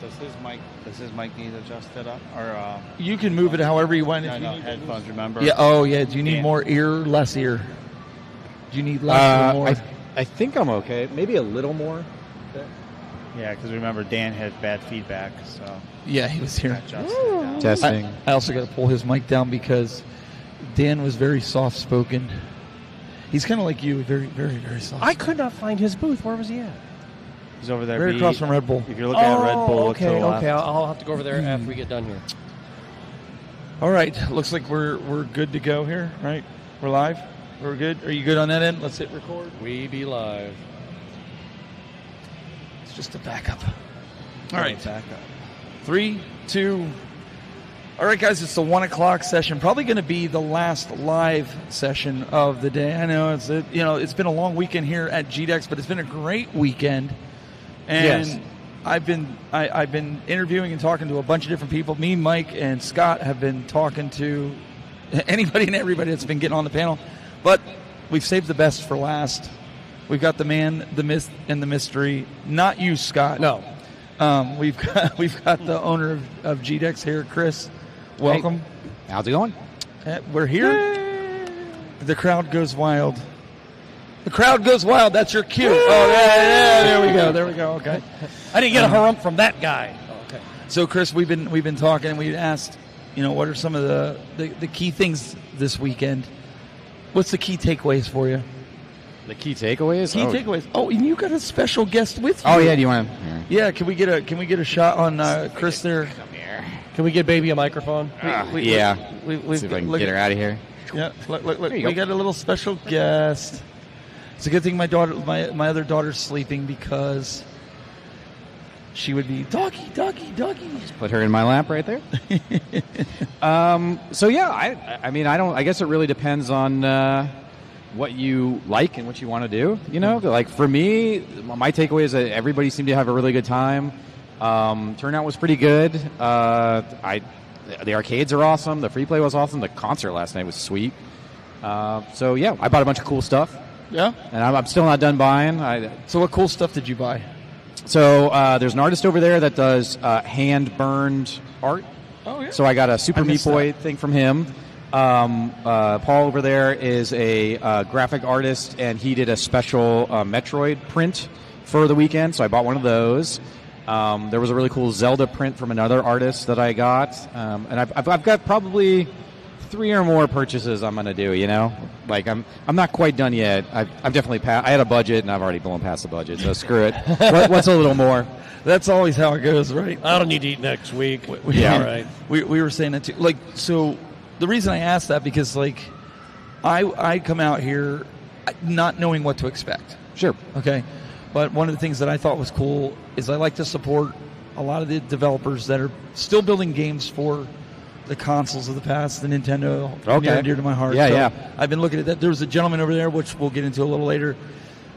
Does his mic need adjusted up? Or you can move it however you want. No, headphones, remember? Yeah, oh yeah. Do you need more ear, less ear? Do you need less or more? I think I'm okay. Maybe a little more. Yeah, because remember, Dan had bad feedback, so... Yeah, he was here. Testing. I also got to pull his mic down because Dan was very soft-spoken. He's kind of like you, very, very, very soft. I could not find his booth. Where was he at? He's over there. Right across from Red Bull. If you're looking at Red Bull, okay. I'll have to go over there after we get done here. All right. Looks like we're good to go here, right? We're live? We're good? Are you good on that end? Let's hit record. We be live. It's just a backup. All right. 3, 2. All right, guys, it's the 1 o'clock session. Probably going to be the last live session of the day. I know it's been a long weekend here at GDEX, but it's been a great weekend. And yes. I've been interviewing and talking to a bunch of different people. Me, Mike, and Scott have been talking to anybody and everybody that's been getting on the panel. But we've saved the best for last. We've got the man, the myth, and the mystery. Not you, Scott. No. We've got the owner of GDEX here, Chris. Welcome. Hey, how's it going? We're here. Yay. The crowd goes wild. The crowd goes wild. That's your cue. Yay. Oh, yeah. There we go. Okay. I didn't get a harump from that guy. Okay. So, Chris, we've been talking, and we asked, what are some of the key things this weekend? What's the key takeaways for you? The key takeaways? Takeaways. Oh, and you got a special guest with you. Oh yeah, do you want to? Yeah, can we get a shot on Chris there? Come here. Can we get baby a microphone? Yeah. See if I can get her out of here. Yeah, look. We got a little special guest. It's a good thing my other daughter's sleeping because she would be doggy. Just put her in my lap right there. So yeah, I guess it really depends on what you like and what you want to do. Like for me, my takeaway is that everybody seemed to have a really good time. Turnout was pretty good. The arcades are awesome. The free play was awesome. The concert last night was sweet. So yeah, I bought a bunch of cool stuff. Yeah, and I'm still not done buying. So what cool stuff did you buy? So there's an artist over there that does hand burned art. Oh yeah. So I got a Super Meat Boy thing from him. Paul over there is a graphic artist, and he did a special Metroid print for the weekend, so I bought one of those. There was a really cool Zelda print from another artist that I got, and I've got probably 3 or more purchases I'm going to do, Like, I'm not quite done yet. I've definitely I had a budget, and I've already blown past the budget, so screw it. What's a little more? That's always how it goes, right? I don't need to eat next week. Yeah. All right. We were saying that, too. Like, so... The reason I asked that because, I come out here not knowing what to expect. Sure. Okay. But one of the things that I thought was cool is I like to support a lot of the developers that are still building games for the consoles of the past, the Nintendo. Okay. Near and dear to my heart. Yeah. I've been looking at that. There's a gentleman over there, which we'll get into a little later,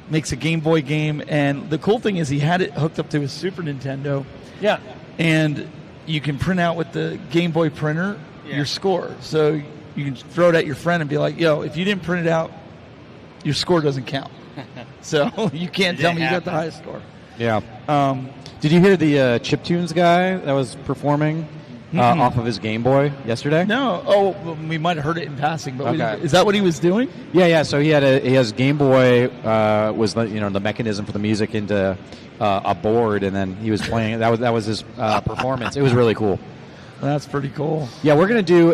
makes a Game Boy game. And the cool thing is he had it hooked up to his Super Nintendo. Yeah. And you can print out with the Game Boy printer your score. So you can throw it at your friend and be like, yo, if you didn't print it out, your score doesn't count. So you can't tell me you got the highest score. Yeah. Did you hear the chiptunes guy that was performing off of his Game Boy yesterday? No. Oh, well, we might have heard it in passing, but okay. Is that what he was doing? Yeah. So he has Game Boy was the mechanism for the music into a board, and then he was playing. That was his performance. It was really cool. That's pretty cool. Yeah, we're going to do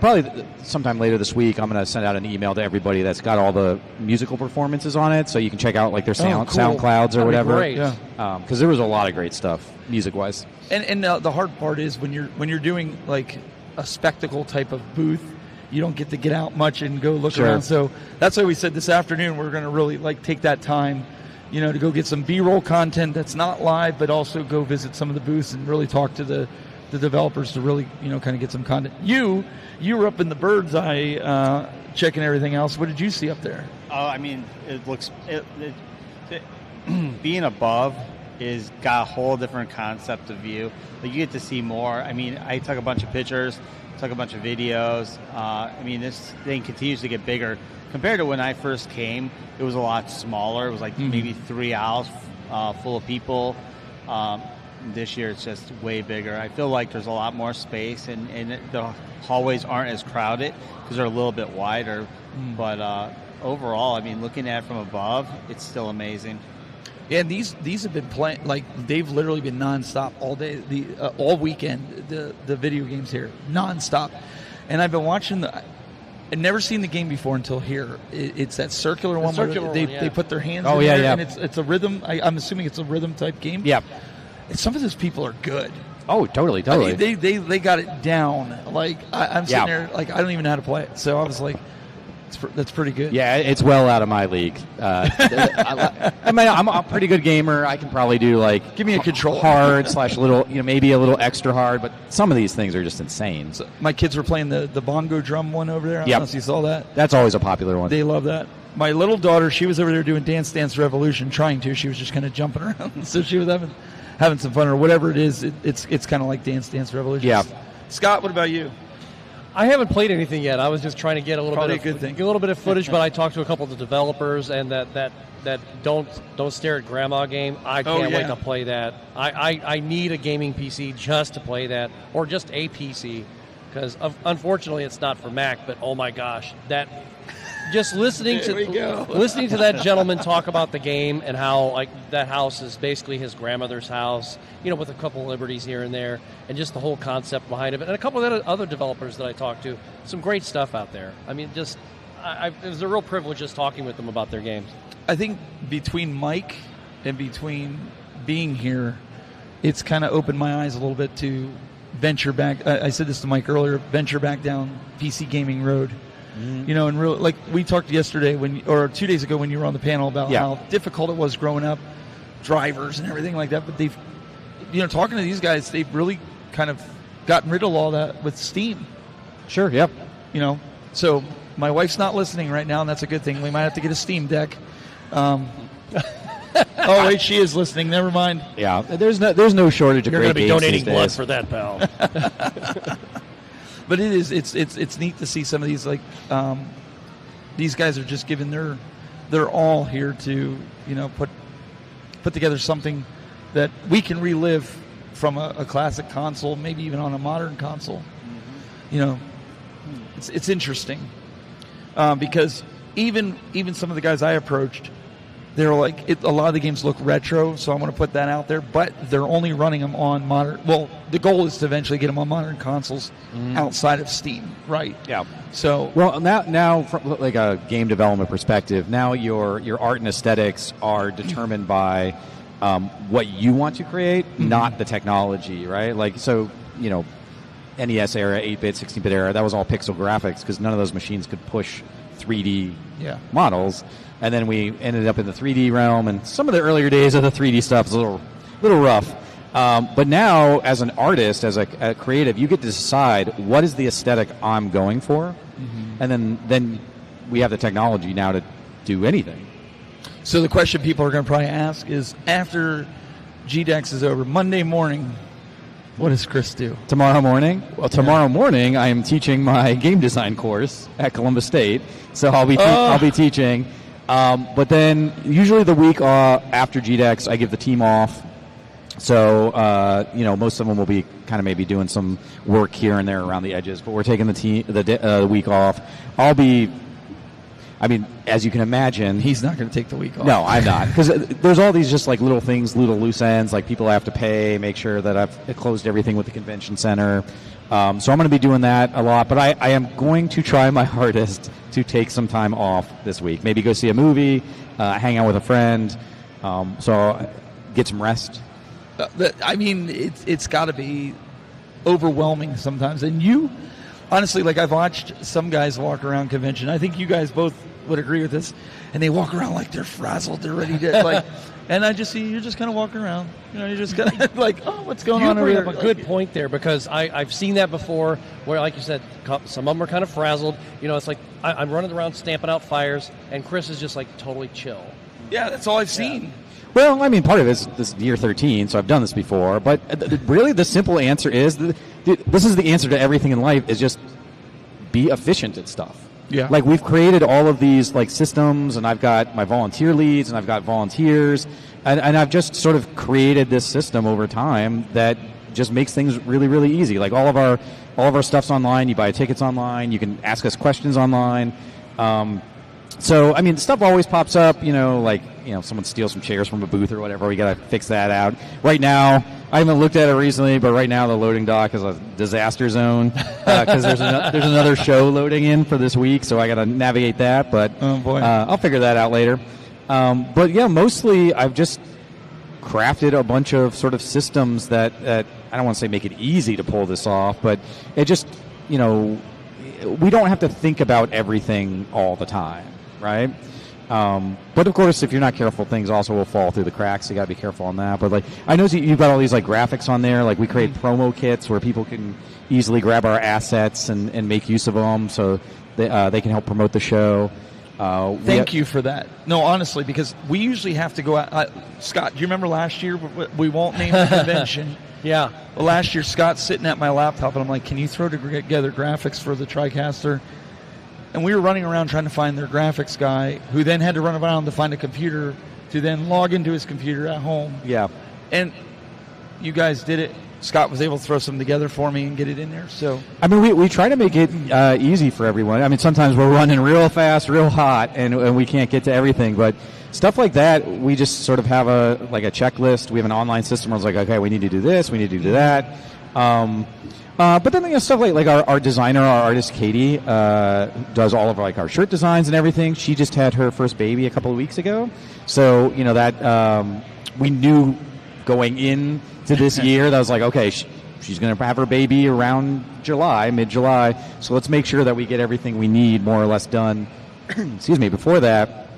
probably sometime later this week, I'm going to send out an email to everybody that's got all the musical performances on it, so you can check out their SoundClouds or whatever. Great. Yeah. Because there was a lot of great stuff music-wise. And the hard part is when you're doing a spectacle type of booth, you don't get to get out much and go look around. So that's why we said this afternoon we're going to really take that time, to go get some B-roll content that's not live, but also go visit some of the booths and really talk to the developers to really, kind of get some content. You were up in the bird's eye checking everything else. What did you see up there? Oh, I mean, it looks... being above is got a whole different concept of view. You get to see more. I mean, I took a bunch of pictures, took a bunch of videos. This thing continues to get bigger. Compared to when I first came, it was a lot smaller. It was maybe 3 aisles full of people. This year it's just way bigger. I feel like there's a lot more space, and the hallways aren't as crowded because they're a little bit wider. But overall, I mean, looking at it from above, it's still amazing. Yeah, and these have been playing, like, they've literally been nonstop all day, all weekend. The video games here nonstop, and I've been watching I'd never seen the game before until here. It's that circular one where they put their hands in there, and it's a rhythm. I'm assuming it's a rhythm type game. Yeah. And some of those people are good. Oh, totally. I mean, they got it down. Like, I'm sitting there, like, I don't even know how to play it. So I was like, that's pretty good. Yeah, it's well out of my league. I'm a pretty good gamer. I can probably do, like, give me a control hard / little, maybe a little extra hard. But some of these things are just insane. So my kids were playing the bongo drum one over there. I don't know if you saw that. That's always a popular one. They love that. My little daughter, she was over there doing Dance Dance Revolution, trying to. She was just kind of jumping around, so she was having some fun, or whatever it is. It's kind of like Dance Dance Revolution. Yeah. Scott, what about you? I haven't played anything yet. I was just trying to get a little bit of footage, but I talked to a couple of the developers, and that don't stare at grandma game. I can't wait to play that. I need a gaming PC just to play that, or just a PC, because unfortunately it's not for Mac. But oh my gosh, that just listening to that gentleman talk about the game and how, like, that house is basically his grandmother's house, with a couple of liberties here and there, and just the whole concept behind it, and a couple of other developers that I talked to. Some great stuff out there. I mean, it was a real privilege just talking with them about their games. I think between Mike and between being here, it's kind of opened my eyes a little bit to venture back. I said this to Mike earlier, venture back down PC gaming road. And really, like we talked yesterday or 2 days ago when you were on the panel about how difficult it was growing up, drivers and everything like that. But they've, talking to these guys, they've really kind of gotten rid of all that with Steam. Sure. Yep. So my wife's not listening right now, and that's a good thing. We might have to get a Steam Deck. Oh wait, she is listening. Never mind. Yeah. There's no shortage of great games. You're going to be donating blood for that, pal. But it's neat to see some of these, like, these guys are just giving their all here to put together something that we can relive from a classic console, maybe even on a modern console. It's interesting because even some of the guys I approached, they're like, a lot of the games look retro, so I want to put that out there, but they're only running them on modern. Well, the goal is to eventually get them on modern consoles outside of Steam, right? Yeah. So, well, now from like a game development perspective, now your art and aesthetics are determined by what you want to create, not the technology, right? Like, so, NES era, 8-bit, 16-bit era, that was all pixel graphics because none of those machines could push 3D models. And then we ended up in the 3D realm, and some of the earlier days of the 3D stuff is a little rough. But now, as an artist, as a creative, you get to decide what is the aesthetic I'm going for, and then we have the technology now to do anything. So the question people are going to probably ask is, after GDEX is over, Monday morning, what does Chris do? Tomorrow morning? Well, tomorrow morning I am teaching my game design course at Columbus State, so I'll be teaching. But then usually the week after GDEX, I give the team off. So, most of them will be kind of maybe doing some work here and there around the edges, but we're taking the week off. As you can imagine, he's not going to take the week off. No, I'm not, because there's all these just like little things, little loose ends, like people have to pay, make sure that I've closed everything with the convention center. So I'm going to be doing that a lot, but I am going to try my hardest to take some time off this week. Maybe go see a movie, hang out with a friend, so get some rest. It's got to be overwhelming sometimes. And you, honestly, like, I've watched some guys walk around convention. I think you guys both would agree with this. And they walk around like they're frazzled, they're ready to, like, and I just see you're just kind of walking around. You're just kind of like, oh, what's going on over here? You bring up a good point there, because I've seen that before where, like you said, some of them are kind of frazzled. It's like I'm running around stamping out fires, and Chris is just like totally chill. Yeah, that's all I've seen. Well, part of it is this year 13, so I've done this before. But really, the simple answer is, this is the answer to everything in life, is just be efficient at stuff. Yeah. Like we've created all of these like systems, and I've got my volunteer leads, and I've got volunteers, and I've just sort of created this system over time that just makes things really, really easy. Like all of our stuff's online. You buy tickets online. You can ask us questions online. So, I mean, stuff always pops up, someone steals some chairs from a booth or whatever. We got to fix that out. Right now, I haven't looked at it recently, but right now the loading dock is a disaster zone because there's another show loading in for this week, so I got to navigate that. But I'll figure that out later. But, yeah, mostly I've just crafted a bunch of sort of systems that I don't want to say make it easy to pull this off, but it just, we don't have to think about everything all the time. Right? But of course, if you're not careful, things also will fall through the cracks. You got to be careful on that. But like, I know you've got all these like graphics on there. Like we create promo kits where people can easily grab our assets and make use of them, so they can help promote the show. Thank you for that. No, honestly, because we usually have to go out. Scott, do you remember last year? We won't name the convention. Yeah. Well, last year, Scott's sitting at my laptop, and I'm like, can you throw together graphics for the TriCaster? And we were running around trying to find their graphics guy, who then had to run around to find a computer to then log into his computer at home. Yeah. And you guys did it. Scott was able to throw something together for me and get it in there. So I mean, we try to make it easy for everyone. I mean, sometimes we're running real fast, real hot, and we can't get to everything. But stuff like that, we just sort of have a checklist. We have an online system where it's like, okay, we need to do this, we need to do that. But then stuff like our designer, our artist Katie, does all of our shirt designs and everything. She just had her first baby a couple of weeks ago, so that we knew going into this year that was like, okay, she's going to have her baby around mid-July. So let's make sure that we get everything we need more or less done. Excuse me, before that.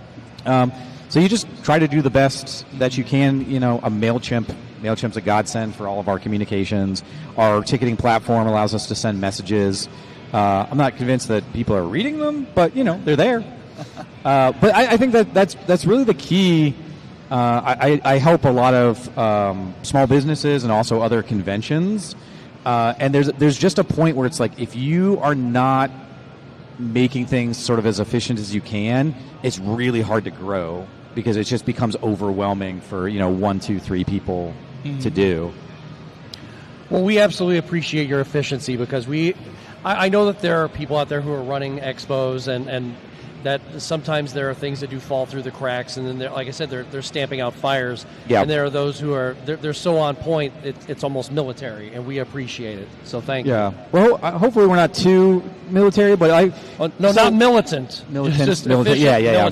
So you just try to do the best that you can. A MailChimp's a godsend for all of our communications. Our ticketing platform allows us to send messages. I'm not convinced that people are reading them, but they're there. But I think that's really the key. I help a lot of small businesses and also other conventions. And there's just a point where it's like, if you are not making things sort of as efficient as you can, it's really hard to grow because it just becomes overwhelming for 1, 2, 3 people to do. Well, we absolutely appreciate your efficiency because I know that there are people out there who are running expos and that sometimes there are things that do fall through the cracks, and then like I said, they're stamping out fires. Yeah. And there are those who are they're so on point, it's almost military, and we appreciate it. So thank you. Yeah. Well, hopefully we're not too military, but not militant. Just militant. Yeah. Yeah,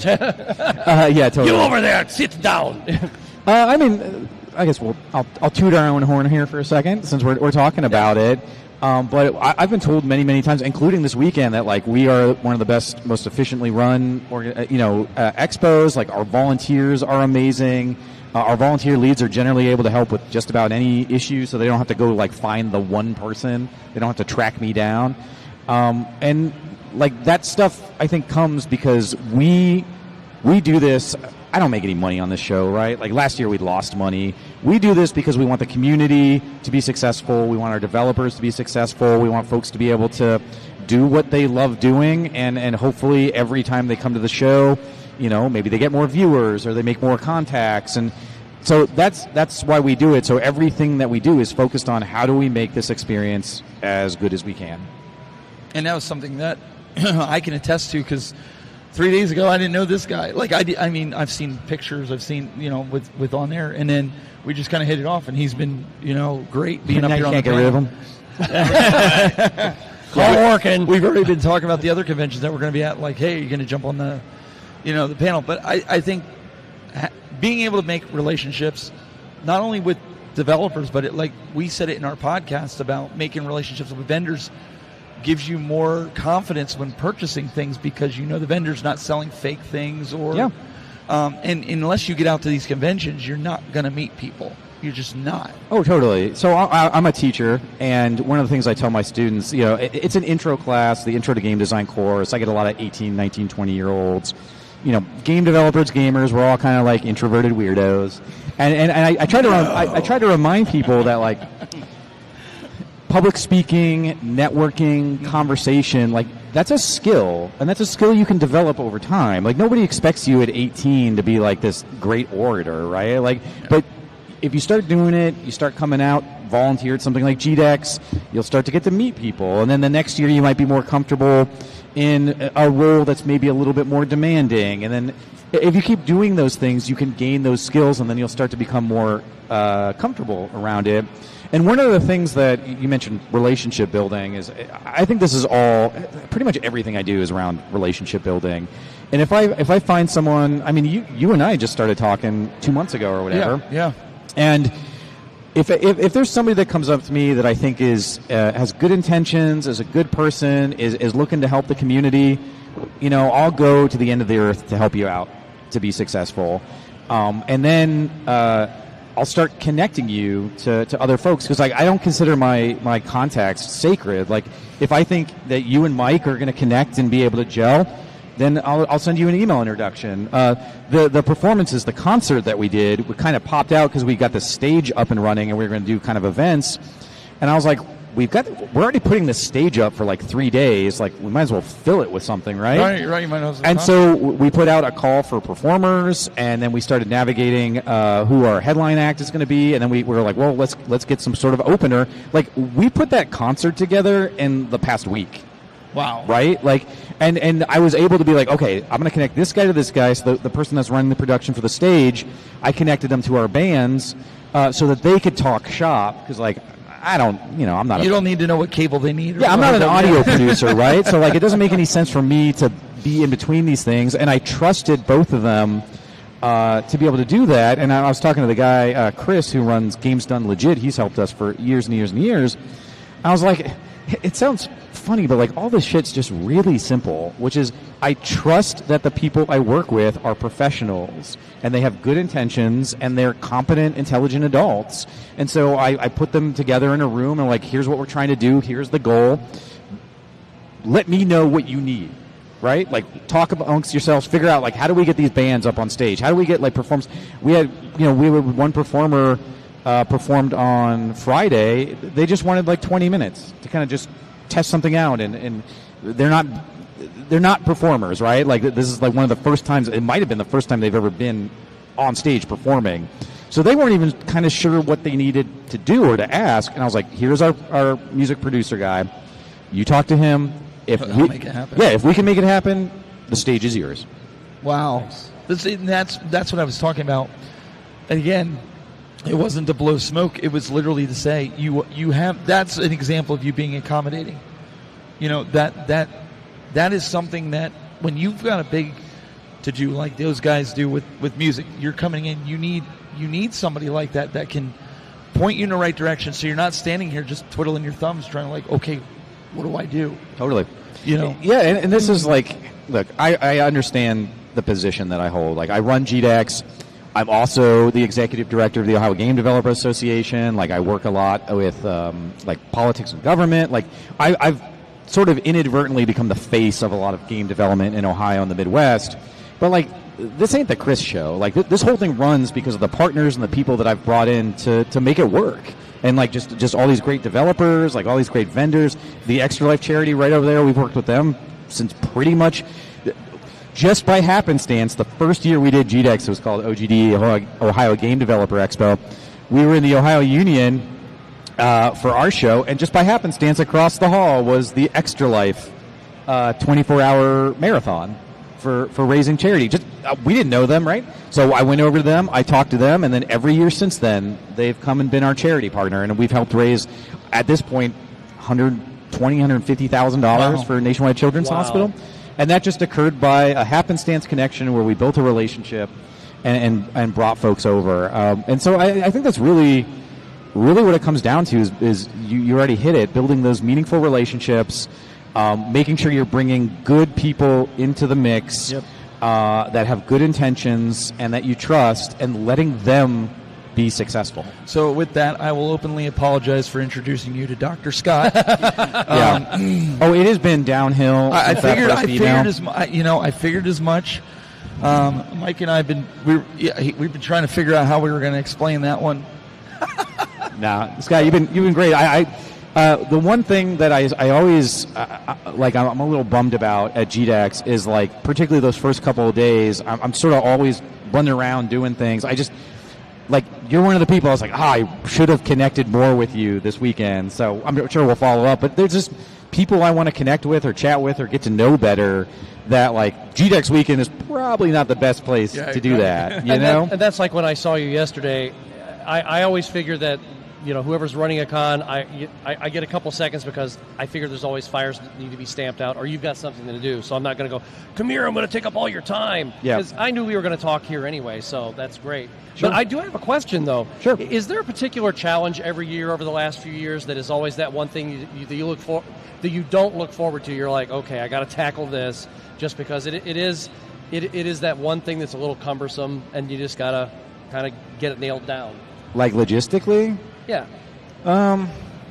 totally. You over there, sit down. I mean, I guess I'll toot our own horn here for a second since we're talking about it. But I've been told many, many times, including this weekend, that we are one of the best, most efficiently run, expos. Like our volunteers are amazing. Our volunteer leads are generally able to help with just about any issue, so they don't have to go find the one person. They don't have to track me down. And that stuff I think comes because we do this. I don't make any money on this show, right? Last year we lost money. We do this because we want the community to be successful. We want our developers to be successful. We want folks to be able to do what they love doing, and hopefully every time they come to the show, maybe they get more viewers or they make more contacts. And so that's why we do it. So everything that we do is focused on how do we make this experience as good as we can. And that was something that I can attest to because 3 days ago, I didn't know this guy. I mean, I've seen pictures. I've seen, with on there, and then we just kind of hit it off. And he's been, great being up here on the panel. Can't get rid of him. Call working. We've already been talking about the other conventions that we're going to be at. Hey, you're going to jump on the, the panel. But I think being able to make relationships, not only with developers, but we said it in our podcast about making relationships with vendors. Gives you more confidence when purchasing things because the vendor's not selling fake things and unless you get out to these conventions, you're not going to meet people. You're just not. Oh, totally. So I'm a teacher, and one of the things I tell my students, it's an intro class, the Intro to Game Design course. I get a lot of 18, 19, 20-year-olds. Game developers, gamers, we're all kind of introverted weirdos. And I try to remind people that public speaking, networking, conversation, that's a skill, and that's a skill you can develop over time. Like, nobody expects you at 18 to be like this great orator, right? Like, but if you start doing it, you start coming out, volunteer at something like GDEX, you'll start to get to meet people, and then the next year you might be more comfortable in a role that's maybe a little bit more demanding, and then if you keep doing those things, you can gain those skills, and then you'll start to become more comfortable around it. And one of the things that you mentioned, relationship building, is I think this is all, pretty much everything I do is around relationship building. And if I find someone, I mean, you and I just started talking 2 months ago or whatever. Yeah. And if there's somebody that comes up to me that I think is has good intentions, is a good person, is looking to help the community, I'll go to the end of the earth to help you out to be successful. And then I'll start connecting you to other folks, because I don't consider my contacts sacred. Like, if I think that you and Mike are going to connect and be able to gel, then I'll send you an email introduction. The performances, the concert that we did, we kind of popped out because we got the stage up and running, and we were going to do kind of events. And I was like, we're already putting this stage up for like 3 days. Like, we might as well fill it with something, right? Right. You might as well. And so we put out a call for performers, and then we started navigating who our headline act is going to be, and then we were like, well, let's get some sort of opener. Like, we put that concert together in the past week. Wow. Right? Like, and I was able to be like, okay, I'm going to connect this guy to this guy. So the person that's running the production for the stage, I connected them to our bands so that they could talk shop. Because, like, I'm not. You don't need to know what cable they need. I'm not an audio producer, right? So, like, it doesn't make any sense for me to be in between these things. And I trusted both of them to be able to do that. And I was talking to the guy, Chris, who runs Games Done Legit. He's helped us for years and years and years. I was like, it sounds funny, but like, all this shit's just really simple, which is I trust that the people I work with are professionals and they have good intentions and they're competent, intelligent adults. And so I put them together in a room and like, here's what we're trying to do. Here's the goal. Let me know what you need, right? Like, talk amongst yourselves, figure out like, how do we get these bands up on stage? How do we get like performance? We had, one performer performed on Friday. They just wanted like 20 minutes to kind of just test something out, and they're not performers, right? Like, this is like one of the first times, it might have been the first time they've ever been on stage performing. So they weren't even kind of sure what they needed to do or to ask. And I was like, here's our music producer guy. You talk to him. I'll make it happen. Yeah, if we can make it happen, the stage is yours. Wow. That's what I was talking about. And again, it wasn't to blow smoke. It was literally to say you have. That's an example of you being accommodating. That is something that when you've got a big to do like those guys do with music, you're coming in. You need somebody like that can point you in the right direction. So you're not standing here just twiddling your thumbs, trying to like, okay, what do I do? Totally. Yeah, and this is like, look, I understand the position that I hold. Like, I run GDEX. I'm also the executive director of the Ohio Game Developer Association. Like, I work a lot with like politics and government. Like, I've sort of inadvertently become the face of a lot of game development in Ohio and the Midwest. But like, this ain't the Chris show. Like, this whole thing runs because of the partners and the people that I've brought in to make it work. And like, just all these great developers, like all these great vendors. The Extra Life charity right over there, we've worked with them since pretty much. Just by happenstance, the first year we did GDEX, it was called OGD, Ohio Game Developer Expo. We were in the Ohio Union for our show, and just by happenstance, across the hall was the Extra Life 24-hour marathon for raising charity. Just we didn't know them, right? So I went over to them, I talked to them, and then every year since then, they've come and been our charity partner, and we've helped raise, at this point, $150,000 for Nationwide Children's Hospital. And that just occurred by a happenstance connection where we built a relationship and brought folks over. And so I think that's really what it comes down to is you already hit it, building those meaningful relationships, making sure you're bringing good people into the mix that have good intentions and that you trust, and letting them be successful. So with that, I will openly apologize for introducing you to Dr. Scott. It has been downhill. I figured as much. Mike and I we've been trying to figure out how we were going to explain that one. Nah, Scott, you've been great. The one thing that I always like, I'm a little bummed about at GDEX is like, particularly those first couple of days, I'm sort of always running around doing things. I just, like, you're one of the people I was like, I should have connected more with you this weekend. So I'm sure we'll follow up. But there's just people I want to connect with or chat with or get to know better, that like GDEX weekend is probably not the best place to do that. You know? And that's like when I saw you yesterday. I always figure that, you know, whoever's running a con, I get a couple seconds because I figure there's always fires that need to be stamped out, or you've got something to do. So I'm not going to go, come here, I'm going to take up all your time. Because I knew we were going to talk here anyway, so that's great. Sure. But I do have a question, though. Sure. Is there a particular challenge every year over the last few years that is always that one thing that you look for, that you don't look forward to? You're like, okay, I got to tackle this, just because it is that one thing that's a little cumbersome, and you just got to kind of get it nailed down. Like logistically? Yeah.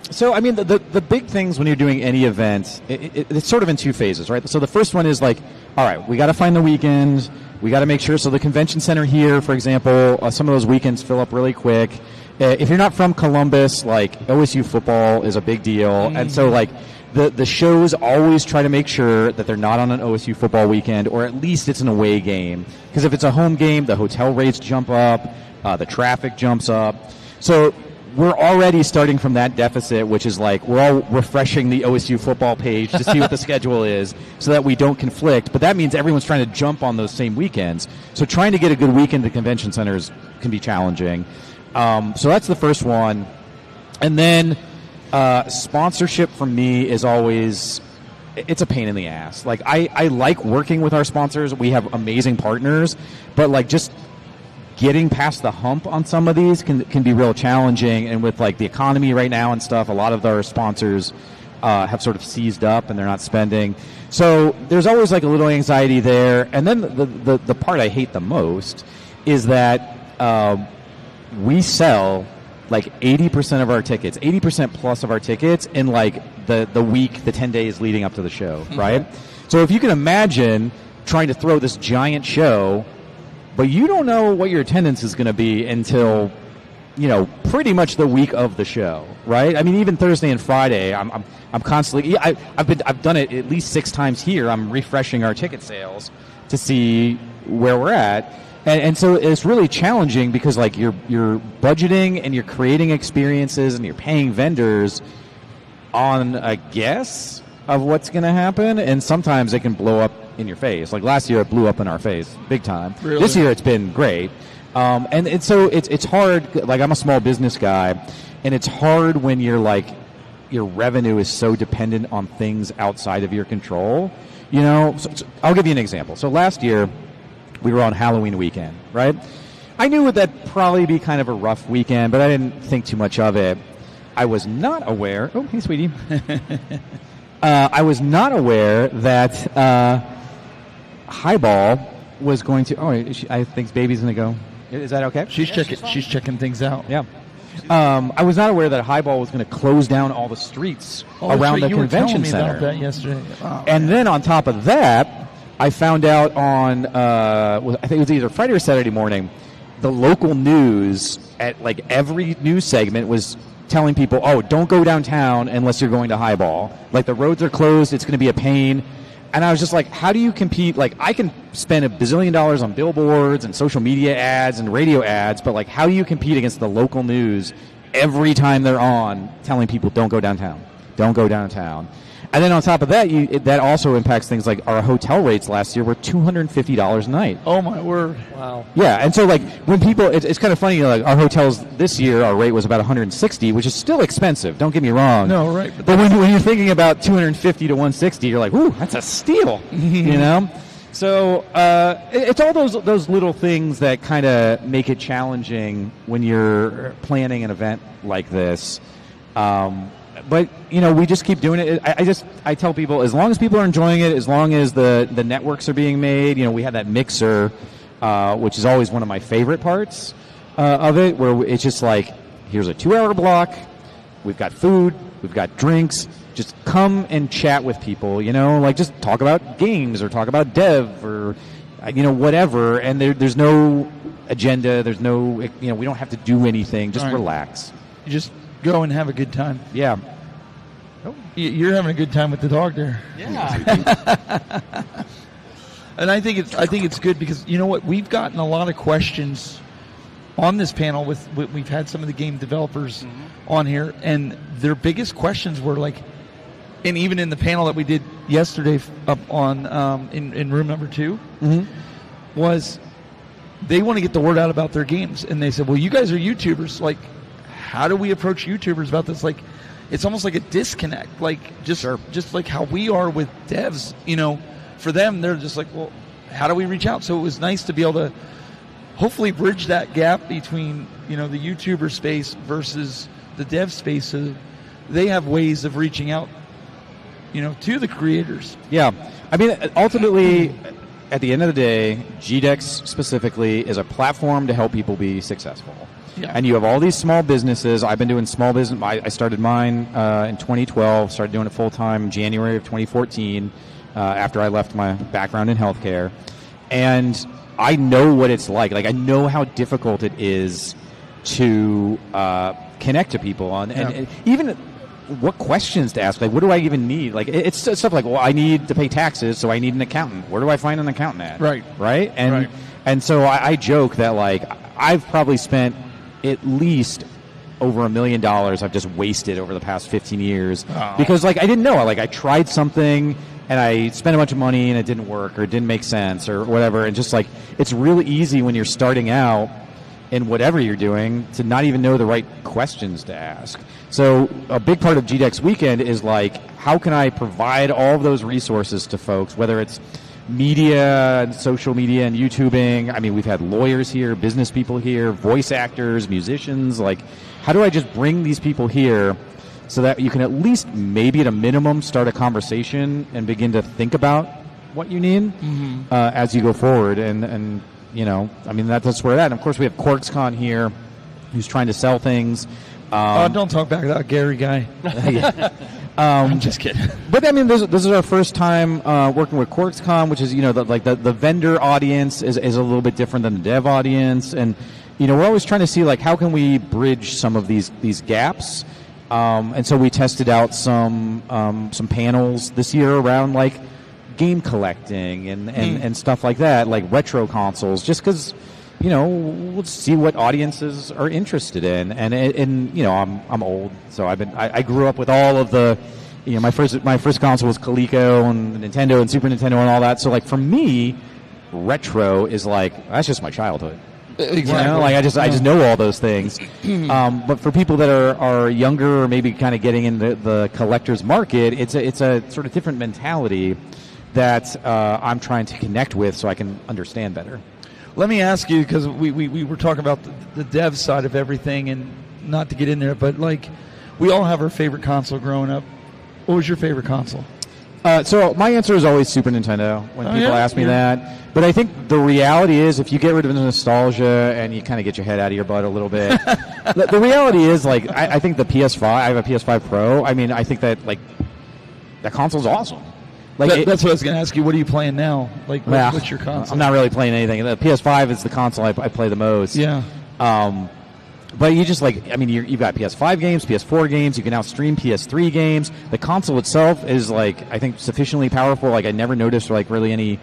So, I mean, the big things when you're doing any event, it's sort of in two phases, right? So the first one is like, all right, we got to find the weekend. We got to make sure. So the convention center here, for example, some of those weekends fill up really quick. If you're not from Columbus, like, OSU football is a big deal. Mm-hmm. And so, like, the shows always try to make sure that they're not on an OSU football weekend, or at least it's an away game. Because if it's a home game, the hotel rates jump up, the traffic jumps up. So we're already starting from that deficit, which is like we're all refreshing the OSU football page to see what the schedule is so that we don't conflict. But that means everyone's trying to jump on those same weekends. So trying to get a good weekend at convention centers can be challenging. So that's the first one. And then sponsorship for me is always, it's a pain in the ass. Like I like working with our sponsors. We have amazing partners, but like just getting past the hump on some of these can be real challenging. And with like the economy right now and stuff, a lot of our sponsors have sort of seized up and they're not spending. So there's always like a little anxiety there. And then the part I hate the most is that we sell like 80% of our tickets, 80% plus of our tickets in like the week, the 10 days leading up to the show, right? So if you can imagine trying to throw this giant show, but you don't know what your attendance is going to be until, you know, pretty much the week of the show, right? I mean, even Thursday and Friday, I'm constantly. I've done it at least 6 times here. I'm refreshing our ticket sales to see where we're at, and so it's really challenging because like you're budgeting and you're creating experiences and you're paying vendors on a guess of what's going to happen, and sometimes it can blow up in your face. Like last year, it blew up in our face big time. Really? This year, it's been great. And so it's hard. Like I'm a small business guy, and it's hard when you're like your revenue is so dependent on things outside of your control. You know, so I'll give you an example. So last year, we were on Halloween weekend, right? I knew that'd probably be kind of a rough weekend, but I didn't think too much of it. I was not aware. Oh, hey, sweetie. I was not aware that Highball was going to. Oh, I think baby's going to go. Is that okay? She's checking things out. Yeah. I was not aware that Highball was going to close down all the streets around the convention center. You were telling me about that yesterday. Oh, and then on top of that, I found out on I think it was either Friday or Saturday morning, the local news at like every news segment was telling people, oh, don't go downtown unless you're going to Highball. Like the roads are closed, it's going to be a pain. And I was just like, how do you compete? Like I can spend $1 bazillion on billboards and social media ads and radio ads, but like how do you compete against the local news every time they're on telling people don't go downtown, don't go downtown? And then on top of that, that also impacts things like our hotel rates last year were $250 a night. Oh, my word. Wow. Yeah, and so like when people, it's kind of funny, you know, like our hotels this year, our rate was about $160, which is still expensive, don't get me wrong. No, right. But when you're thinking about $250 to $160, you're like, ooh, that's a steal, you know? So it's all those little things that kind of make it challenging when you're planning an event like this. But, you know, we just keep doing it. I tell people, as long as people are enjoying it, as long as the networks are being made, you know, we had that mixer, which is always one of my favorite parts of it, where it's just like, here's a 2-hour block, we've got food, we've got drinks, just come and chat with people, you know, like just talk about games or talk about dev or, you know, whatever, and there's no agenda, there's no, you know, we don't have to do anything, just relax. You just go and have a good time. Yeah. You're having a good time with the dog there. Yeah. And I think it's good because you know what, we've gotten a lot of questions on this panel we've had some of the game developers on here, and their biggest questions were like, and even in the panel that we did yesterday up on in room number 2, was they want to get the word out about their games, and they said, well, you guys are YouTubers, like how do we approach YouTubers about this? Like it's almost like a disconnect, like just like how we are with devs, you know. For them, they're just like, well, how do we reach out? So it was nice to be able to hopefully bridge that gap between, you know, the YouTuber space versus the dev space, so they have ways of reaching out, you know, to the creators. Yeah. I mean, ultimately, at the end of the day, GDEX specifically is a platform to help people be successful. Yeah. And you have all these small businesses. I've been doing small business. I started mine in 2012, started doing it full-time January of 2014. After I left my background in healthcare, and I know what it's like. Like I know how difficult it is to connect to people and even what questions to ask. Like, what do I even need? Like, it's stuff like, well, I need to pay taxes, so I need an accountant. Where do I find an accountant at? Right. And so I joke that like I've probably spent at least over $1 million I've just wasted over the past 15 years because like I didn't know. Like I tried something. And I spent a bunch of money and it didn't work or it didn't make sense or whatever. And just like, it's really easy when you're starting out in whatever you're doing to not even know the right questions to ask. So a big part of GDEX Weekend is like, how can I provide all of those resources to folks, whether it's media and social media and YouTubing. I mean, we've had lawyers here, business people here, voice actors, musicians. Like, how do I just bring these people here so that you can at least maybe at a minimum start a conversation and begin to think about what you need as you go forward. And you know, I mean, that's where that. And of course, we have CORGSCON here, who's trying to sell things. Don't talk back to that Gary guy. I'm just kidding. But I mean, this is our first time working with CORGSCON, which is, you know, the vendor audience is a little bit different than the dev audience, and you know, we're always trying to see like how can we bridge some of these gaps. And so we tested out some panels this year around like game collecting and stuff like that, like retro consoles, just because, you know, we'll see what audiences are interested in. And you know, I'm old, so I grew up with all of the, you know, my first console was Coleco and Nintendo and Super Nintendo and all that. So like for me, retro is like, that's just my childhood. Exactly. You know, like I just know all those things. But for people that are younger or maybe kind of getting into the collector's market, it's a sort of different mentality that I'm trying to connect with so I can understand better. Let me ask you, because we were talking about the dev side of everything, and not to get in there, but like we all have our favorite console growing up. What was your favorite console? So my answer is always Super Nintendo when people ask me that. But I think the reality is, if you get rid of the nostalgia and you kind of get your head out of your butt a little bit, the reality is, like, I think the PS5, I have a PS5 Pro. I mean, I think that, like, that console's awesome. Like that's what I was going to ask you. What are you playing now? Like, what's your console? I'm not really playing anything. The PS5 is the console I play the most. Yeah. But you just, like, I mean, you've got PS5 games, PS4 games. You can now stream PS3 games. The console itself is, like, I think sufficiently powerful. Like, I never noticed, like, really any,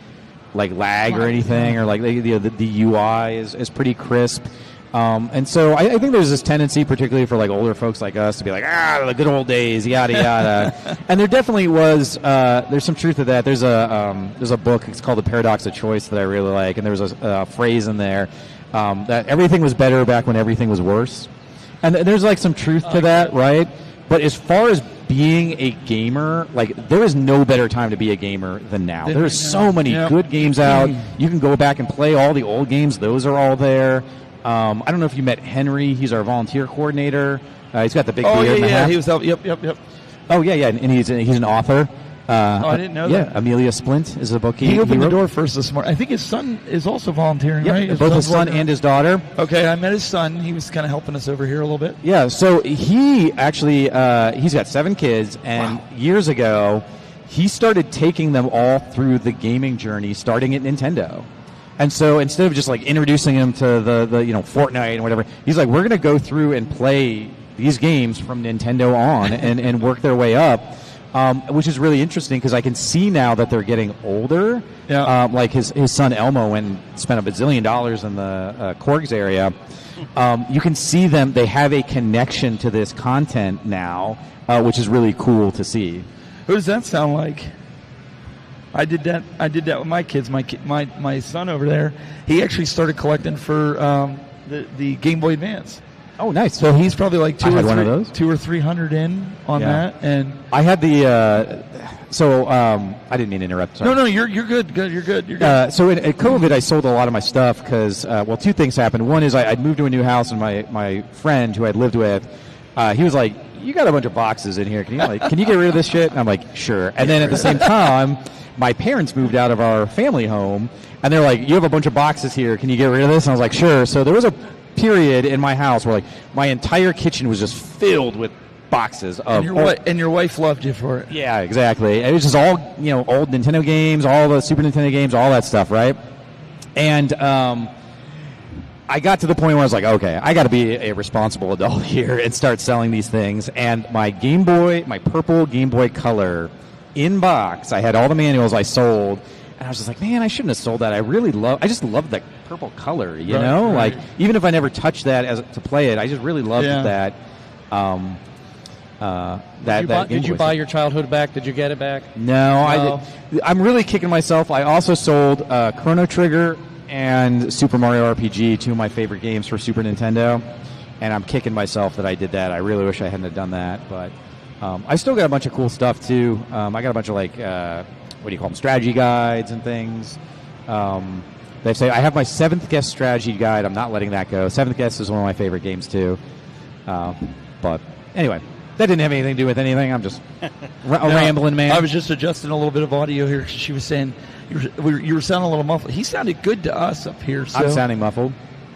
like, lag or anything. Or, like, the UI is pretty crisp. And so I think there's this tendency, particularly for, like, older folks like us, to be like, the good old days, yada, yada. And there definitely was, there's some truth to that. There's a book, it's called The Paradox of Choice, that I really like. And there was a phrase in there that everything was better back when everything was worse. And there's, like, some truth to that, right? But as far as being a gamer, like, there is no better time to be a gamer than now. There's so many good games out. You can go back and play all the old games. Those are all there. I don't know if you met Henry. He's our volunteer coordinator. He's got the big beard. Yeah, he was out. Yep. Oh, yeah, and he's an author. I didn't know that. Yeah, Amelia Splint is a book he opened the door first this morning. I think his son is also volunteering, right? Both his son and his daughter. Okay, I met his son. He was kind of helping us over here a little bit. Yeah, so he actually, he's got 7 kids, and years ago, he started taking them all through the gaming journey, starting at Nintendo. And so instead of just, like, introducing them to the you know, Fortnite and whatever, he's like, we're going to go through and play these games from Nintendo on and work their way up. which is really interesting because I can see now that they're getting older. Yeah. Like his son Elmo went and spent $1 bazillion in the Korgs area. You can see them; they have a connection to this content now, which is really cool to see. Who does that sound like? I did that with my kids. My son over there, he actually started collecting for the Game Boy Advance. Oh, nice! So he's probably like one of those. 200 or 300 in on that. And I had the. I didn't mean to interrupt. Sorry. No, you're good. You're good. So at COVID, I sold a lot of my stuff because, two things happened. One is I'd moved to a new house, and my friend who I'd lived with, he was like, "You got a bunch of boxes in here. Can you get rid of this shit?" And I'm like, "Sure." And then at the same time, my parents moved out of our family home, and they're like, "You have a bunch of boxes here. Can you get rid of this?" And I was like, "Sure." So there was a period in my house where my entire kitchen was just filled with boxes of and your wife loved you for it. Yeah, exactly. It was just all old Nintendo games, all the Super Nintendo games, all that stuff, right? And I got to the point where I was like, okay, I got to be a responsible adult here and start selling these things. And my Game Boy, my purple Game Boy Color in box, I had all the manuals I sold. And I was just like, man, I shouldn't have sold that. I just love that purple color, you know? Right. Like, even if I never touched that to play it, I just really loved that. Did you buy your childhood back? Did you get it back? No. I'm really kicking myself. I also sold Chrono Trigger and Super Mario RPG, two of my favorite games for Super Nintendo. And I'm kicking myself that I did that. I really wish I hadn't have done that. But I still got a bunch of cool stuff, too. I got a bunch of, what do you call them, strategy guides and things. They say I have my 7th Guest strategy guide. I'm not letting that go. 7th Guest is one of my favorite games, too. But anyway, that didn't have anything to do with anything. I'm just a rambling man. I was just adjusting a little bit of audio here. She was saying you were sounding a little muffled. He sounded good to us up here. So. I'm sounding muffled.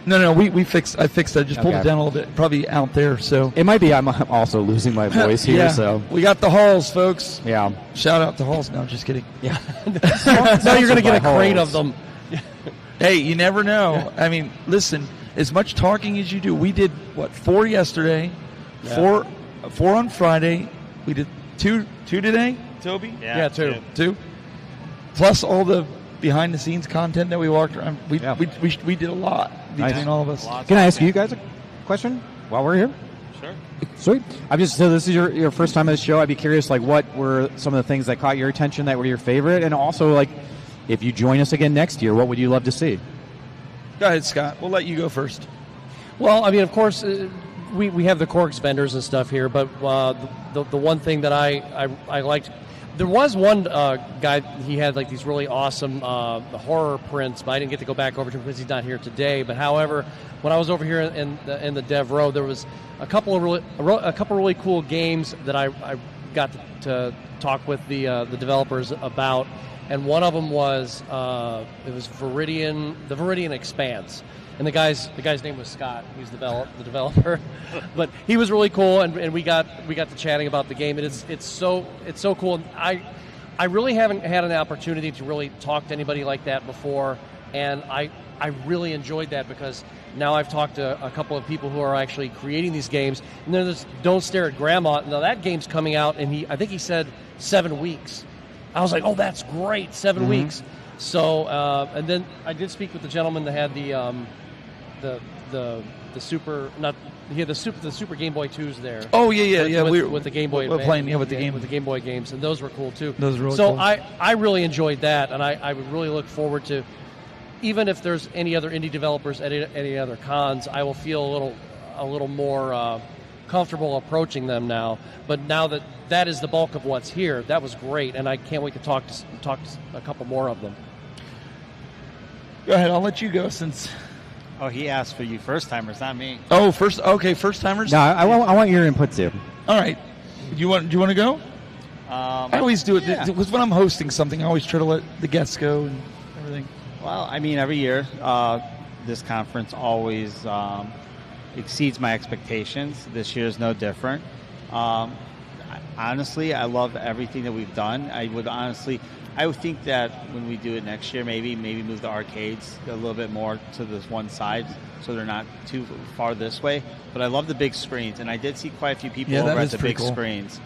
No, I fixed it. I just pulled it down a little bit. Probably out there. So it might be I'm also losing my voice here. Yeah. So we got the Halls, folks. Yeah. Shout out to Halls. No, just kidding. Yeah. So you're going to get a crate of them. Hey, you never know. I mean, listen. As much talking as you do, we did 4 yesterday, 4 on Friday. We did two today. Toby. Yeah, two. Plus all the behind the scenes content that we walked around. We did a lot between all of us. Can I ask you guys a question while we're here? Sure. Sweet. So this is your first time at the show. I'd be curious, what were some of the things that caught your attention that were your favorite, and also if you join us again next year, what would you love to see? Go ahead, Scott. We'll let you go first. Well, I mean, of course, we have the Korgs vendors and stuff here, but the one thing that I liked. There was one guy, he had these really awesome horror prints, but I didn't get to go back over to him because he's not here today. But however, when I was over here in the Dev Row, there was a couple really cool games that I got to talk with the developers about, and one of them was it was the Viridian Expanse. And the guy's name was Scott. He's the developer, but he was really cool, and we got to chatting about the game. And it's so cool. And I really haven't had an opportunity to really talk to anybody like that before, and I really enjoyed that because now I've talked to a couple of people who are actually creating these games. And then there's Don't Stare at Grandma. Now that game's coming out, and I think he said 7 weeks. I was like, oh, that's great, 7 weeks. So and then I did speak with the gentleman that had the Super Game Boy 2s there. Oh yeah. With the Game Boy. We're playing with the Game Boy games, and those were cool too. Those were really cool. So I really enjoyed that, and I would really look forward to, even if there's any other indie developers at any other cons, I will feel a little more comfortable approaching them now. But now that is the bulk of what's here, that was great, and I can't wait to talk to a couple more of them. Go ahead, I'll let you go since. Oh, he asked for you first-timers, not me. Oh, first-timers? No, I want your input too. All right. Do you want to go? I always do it. Yeah. Because when I'm hosting something, I always try to let the guests go and everything. Well, I mean, every year, this conference always exceeds my expectations. This year is no different. Honestly, I love everything that we've done. I would think that when we do it next year, maybe move the arcades a little bit more to this one side so they're not too far this way. But I love the big screens, and I did see quite a few people over at the big screens.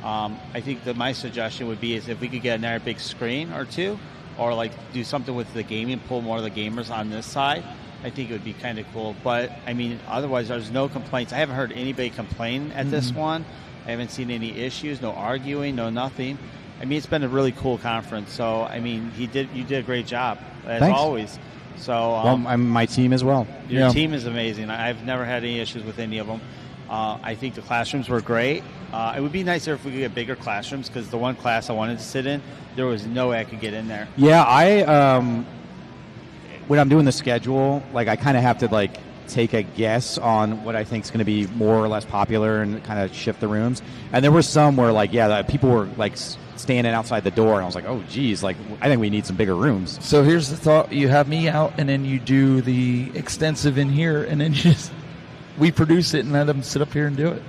I think that my suggestion would be is if we could get another big screen or two, or like do something with the gaming, pull more of the gamers on this side. I think it would be kind of cool. But I mean, otherwise, there's no complaints. I haven't heard anybody complain at this one. I haven't seen any issues, no arguing, no nothing. I mean, it's been a really cool conference. So I mean, you did a great job as Thanks. always. So well, my team as well. Your team is amazing. I've never had any issues with any of them. I think the classrooms were great. It would be nicer if we could get bigger classrooms because the one class I wanted to sit in, there was no way I could get in there. Yeah, when I'm doing the schedule, like I kind of have to like take a guess on what I think is going to be more or less popular and kind of shift the rooms. And there were some where like, people were like standing outside the door, and I was like, oh, geez, like I think we need some bigger rooms. So here's the thought: you have me out, and then you do the extensive in here, and then we produce it and let them sit up here and do it.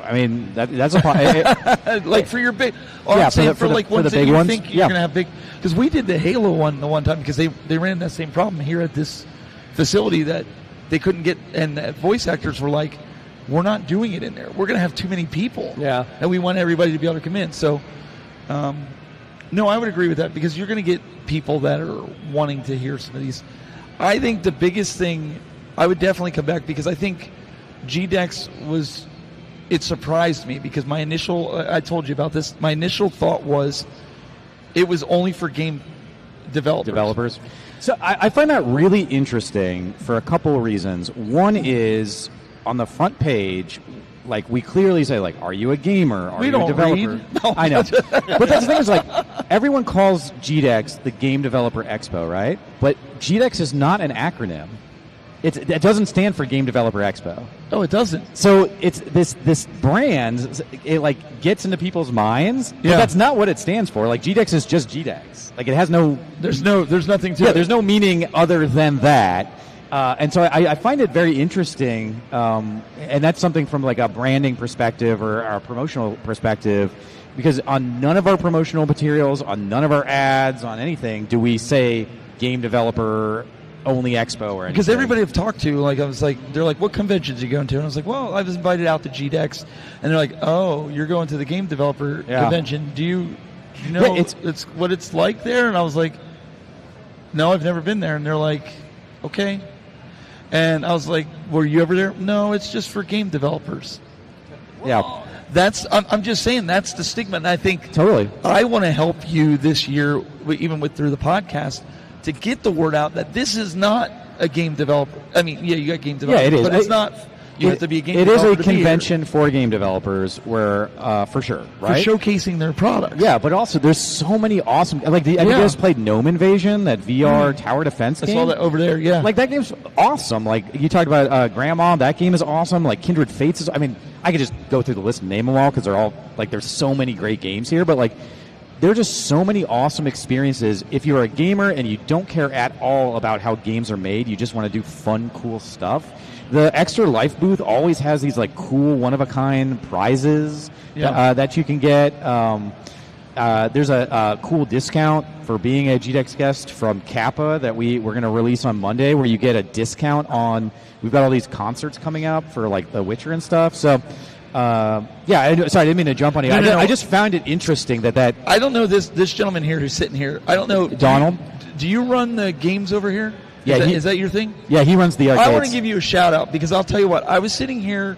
I mean, that's a like for your big. I'm saying for like the ones big that you ones, think you're gonna have big. Because we did the Halo one the one time because they ran into that same problem here at this facility that they couldn't get, and the voice actors were like, "We're not doing it in there. We're gonna have too many people." Yeah, and we want everybody to be able to come in. So, no, I would agree with that because you're gonna get people that are wanting to hear some of these. I think the biggest thing, I would definitely come back because I think GDEX it surprised me because I told you about this, my initial thought was it was only for game developers. So I find that really interesting for a couple of reasons. One is on the front page, like we clearly say, like, are you a gamer? Are you a developer? Read. No. I know. But that's the thing is, like, everyone calls GDEX the Game Developer Expo, right? But GDEX is not an acronym. It doesn't stand for Game Developer Expo. No, it doesn't. So it's this brand, it like gets into people's minds, but that's not what it stands for. Like GDEX is just GDEX. Like it has no. There's nothing to it. Yeah, there's no meaning other than that. And so I find it very interesting, and that's something from like a branding perspective or a promotional perspective, because on none of our promotional materials, on none of our ads, on anything, do we say Game Developer Only Expo or anything. Because everybody I've talked to, like I was like, they're like, what conventions are you going to? And I was like, well, I was invited out to GDEX, and they're like, oh, you're going to the Game Developer convention. Do you know it's what it's like there? And I was like, no, I've never been there. And they're like, okay. And I was like, were you ever there? No, it's just for game developers. Yeah. I'm just saying that's the stigma, and I think totally. I want to help you this year, even through the podcast, to get the word out that this is not a game developer. I mean, yeah, you got game developers, it is. But it's not. You have to be a game developer. It is a convention for game developers, where for sure, right? For showcasing their products. Yeah, but also there's so many awesome. Like, have you guys played Gnome Invasion, that VR tower defense game? I saw that over there. Yeah, like that game's awesome. Like you talked about Grandma, that game is awesome. Like Kindred Fates is. I mean, I could just go through the list and name them all because they're all like. There's so many great games here, but like. There are just so many awesome experiences. If you're a gamer and you don't care at all about how games are made, you just want to do fun, cool stuff. The Extra Life booth always has these like cool, one-of-a-kind prizes that you can get. There's a cool discount for being a GDEX guest from Kappa that we're going to release on Monday, where you get a discount on. We've got all these concerts coming up for like The Witcher and stuff. So. Sorry, I didn't mean to jump on you. No. I just found it interesting that. I don't know this gentleman here who's sitting here. I don't know. Donald? Do you run the games over here? Is that your thing? Yeah, he runs the arcades. I want to give you a shout out because I'll tell you what. I was sitting here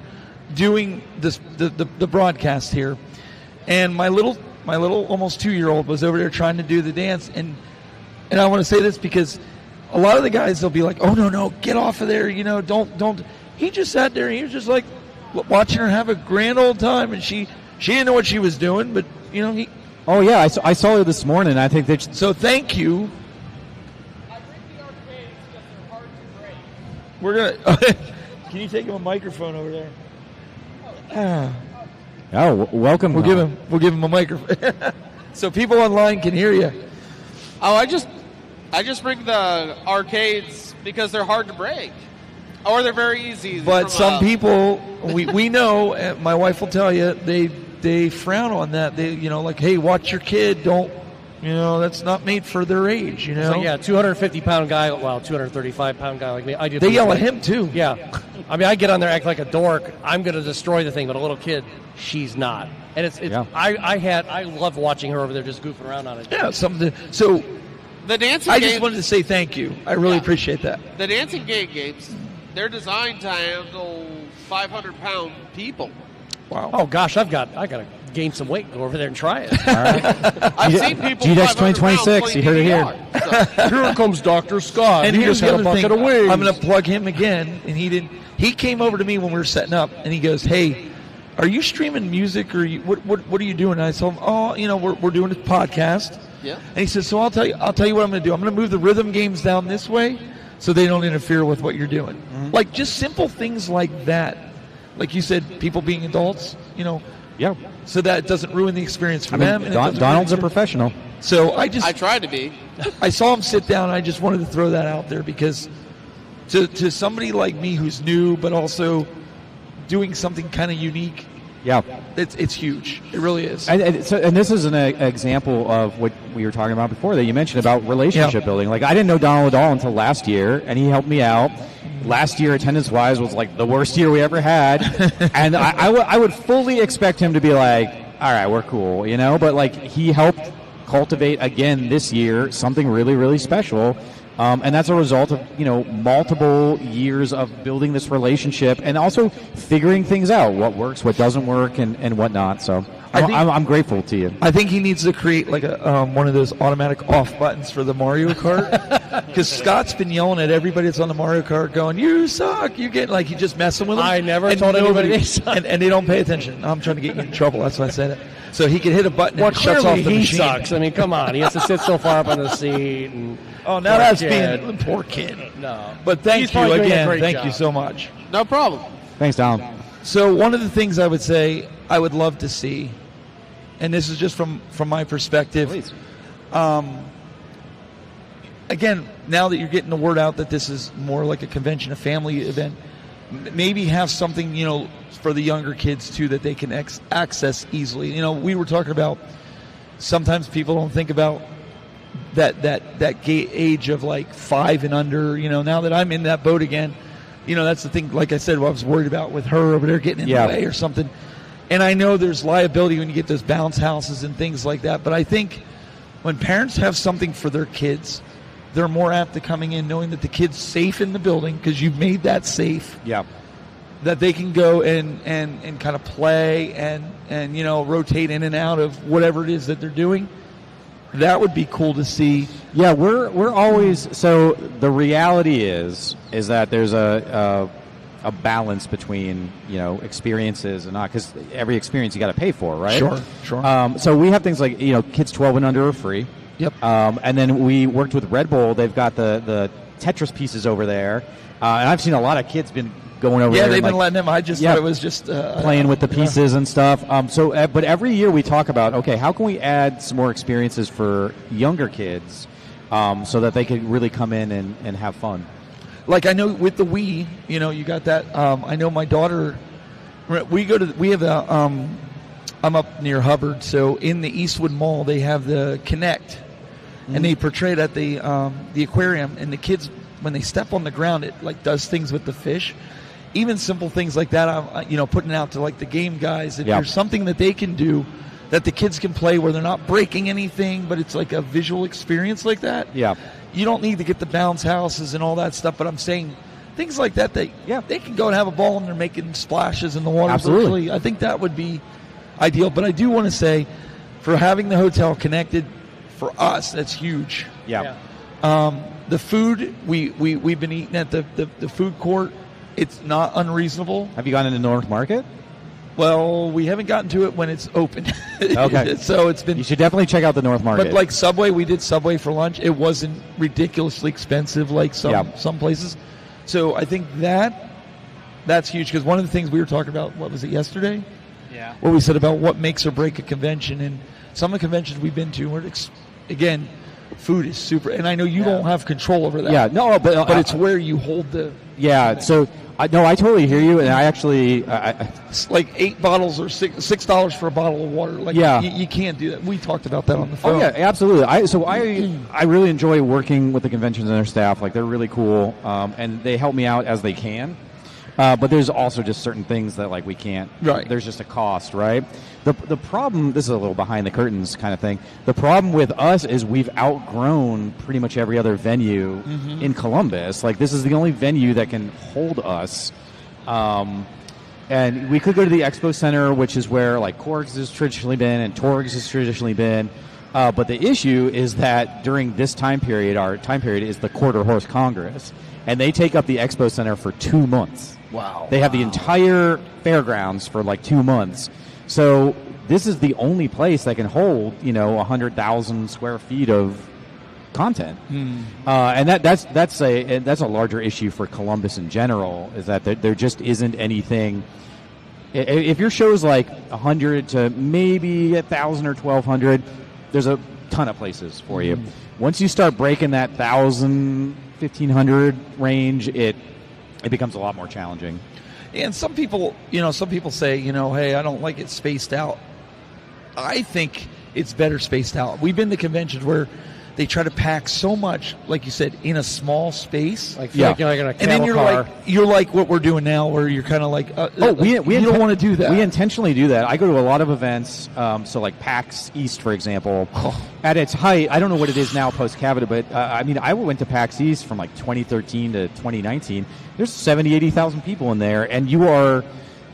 doing this the broadcast here, and my little almost 2-year-old was over there trying to do the dance, and I want to say this because a lot of the guys, they'll be like, oh no, get off of there, don't. He just sat there and he was just like watching her have a grand old time, and she didn't know what she was doing, but he. Oh yeah, I saw her this morning. I think that. So thank you. I bring the arcades because they're hard to break. We're gonna. Can you take him a microphone over there? Welcome. We'll give him a microphone so people online can hear you. Oh, I just bring the arcades because they're hard to break. Or they're very easy. But some people, we know, and my wife will tell you, they frown on that. They, like, hey, watch your kid. Don't, that's not made for their age, So, 250-pound guy, 235-pound guy like me. I do. They yell at him, too. Yeah. I mean, I get on there, act like a dork. I'm going to destroy the thing, but a little kid, she's not. And I love watching her over there just goofing around on it. Yeah, something. So the dancing. I just wanted to say thank you. I really appreciate that. The dancing games, they're designed to handle 500-pound people. Wow. Oh gosh, I got to gain some weight and go over there and try it. All right. I've seen people. GDEX 2026. You heard it here. So. Here comes Dr. Scott. And he here's just the had a other bucket thing. of wings. I'm going to plug him again, and he didn't. He came over to me when we were setting up, and he goes, "Hey, are you streaming music, or what are you doing?" And I told him, "Oh, we're doing a podcast." Yeah. And he says, "So I'll tell you what I'm going to do. I'm going to move the rhythm games down this way, so they don't interfere with what you're doing." Mm-hmm. Like just simple things like that. Like you said, people being adults, Yeah. so that it doesn't ruin the experience for them. And Donald's a professional. So I tried to be. I saw him sit down. And I just wanted to throw that out there because to somebody like me who's new, but also doing something kind of unique. Yeah. It's huge. It really is. And this is an example of what we were talking about before that you mentioned about relationship building. Like I didn't know Donald at all until last year, and he helped me out. Last year, attendance-wise, was like the worst year we ever had, and I would fully expect him to be like, "All right, we're cool," But like he helped cultivate again this year something really, really special, and that's a result of multiple years of building this relationship and also figuring things out, what works, what doesn't work, and whatnot. So I'm grateful to you. I think he needs to create like a one of those automatic off buttons for the Mario Kart. Because Scott's been yelling at everybody that's on the Mario Kart going, "You suck, you get," like he's just messing with them. I never told anybody they suck. And they don't pay attention. I'm trying to get you in trouble. That's why I said it. So he can hit a button and it shuts off the he machine. Sucks. I mean, come on. He has to sit so far up on the seat. And now that's being poor kid. No. But thank you again. Thank you so much. No problem. Thanks, Donald. So one of the things I would say I would love to see, and this is just from my perspective. Please. Again, now that you're getting the word out that this is more like a convention, a family event, maybe have something, for the younger kids too that they can access easily. We were talking about sometimes people don't think about that age of like 5 and under. Now that I'm in that boat again, that's the thing. Like I said, what I was worried about with her over there getting in the way or something. And I know there's liability when you get those bounce houses and things like that. But I think when parents have something for their kids, they're more apt to coming in knowing that the kid's safe in the building because you've made that safe. Yeah. That they can go and kind of play and rotate in and out of whatever it is that they're doing. That would be cool to see. Yeah, we're always so. The reality is that there's a balance between experiences and not, because every experience you got to pay for, right? Sure. So we have things like kids 12 and under are free. Yep. And then we worked with Red Bull. They've got the Tetris pieces over there, and I've seen a lot of kids been going over there. Yeah, they've been letting them. I just thought it was just playing with the pieces and stuff. But every year we talk about, okay, how can we add some more experiences for younger kids, so that they can really come in and have fun. Like I know with the Wii, you got that. I know my daughter. We have a. I'm up near Hubbard, so in the Eastwood Mall they have the Kinect, and they portray it at the aquarium. And the kids, when they step on the ground, it like does things with the fish. Even simple things like that, I'm putting out to like the game guys. If there's something that they can do, that the kids can play where they're not breaking anything, but it's like a visual experience like that. Yeah. You don't need to get the bounce houses and all that stuff, but I'm saying things like that, they can go and have a ball and they're making splashes in the water. Absolutely. Virtually. I think that would be ideal. But I do want to say, for having the hotel connected, for us, that's huge. Yeah. The food, we've been eating at the food court. It's not unreasonable. Have you gone into North Market? Well, we haven't gotten to it when it's open. Okay. So it's been. You should definitely check out the North Market. But like Subway, we did Subway for lunch. It wasn't ridiculously expensive like some places. So I think that's huge, because one of the things we were talking about, what was it, yesterday? Yeah. Where we said about what makes or break a convention. And some of the conventions we've been to, again, food is super. And I know you don't have control over that. Yeah, no, but it's where you hold the. Yeah, so I totally hear you, and I actually like 8 bottles or $6 for a bottle of water. Like, you can't do that. We talked about that on the phone. Oh yeah, absolutely. I really enjoy working with the convention center staff. Like, they're really cool, and they help me out as they can. But there's also just certain things that like we can't. Right. There's just a cost, right? The problem. This is a little behind the curtains kind of thing. The problem with us is we've outgrown pretty much every other venue in Columbus. Like this is the only venue that can hold us. And we could go to the Expo Center, which is where like CORGS has traditionally been and TORGS has traditionally been. But the issue is that during this time period, our time period is the Quarter Horse Congress, and they take up the Expo Center for 2 months. Wow. They have the entire fairgrounds for like 2 months. So this is the only place that can hold, 100,000 square feet of content. And that's a larger issue for Columbus in general, is that there just isn't anything. If your show's like 100 to maybe 1,000 or 1,200, there's a ton of places for you. Once you start breaking that 1,000, 1,500 range, it becomes a lot more challenging. And some people say, hey, I don't like it spaced out. I think it's better spaced out. We've been to conventions where they try to pack so much, like you said, in a small space. Like in a cattle and then you're like what we're doing now, where you're kind of like, we don't want to do that. We intentionally do that. I go to a lot of events, so like PAX East, for example. At its height, I don't know what it is now post-Cavita, but I went to PAX East from like 2013 to 2019. There's 70, 80,000 people in there, and you are...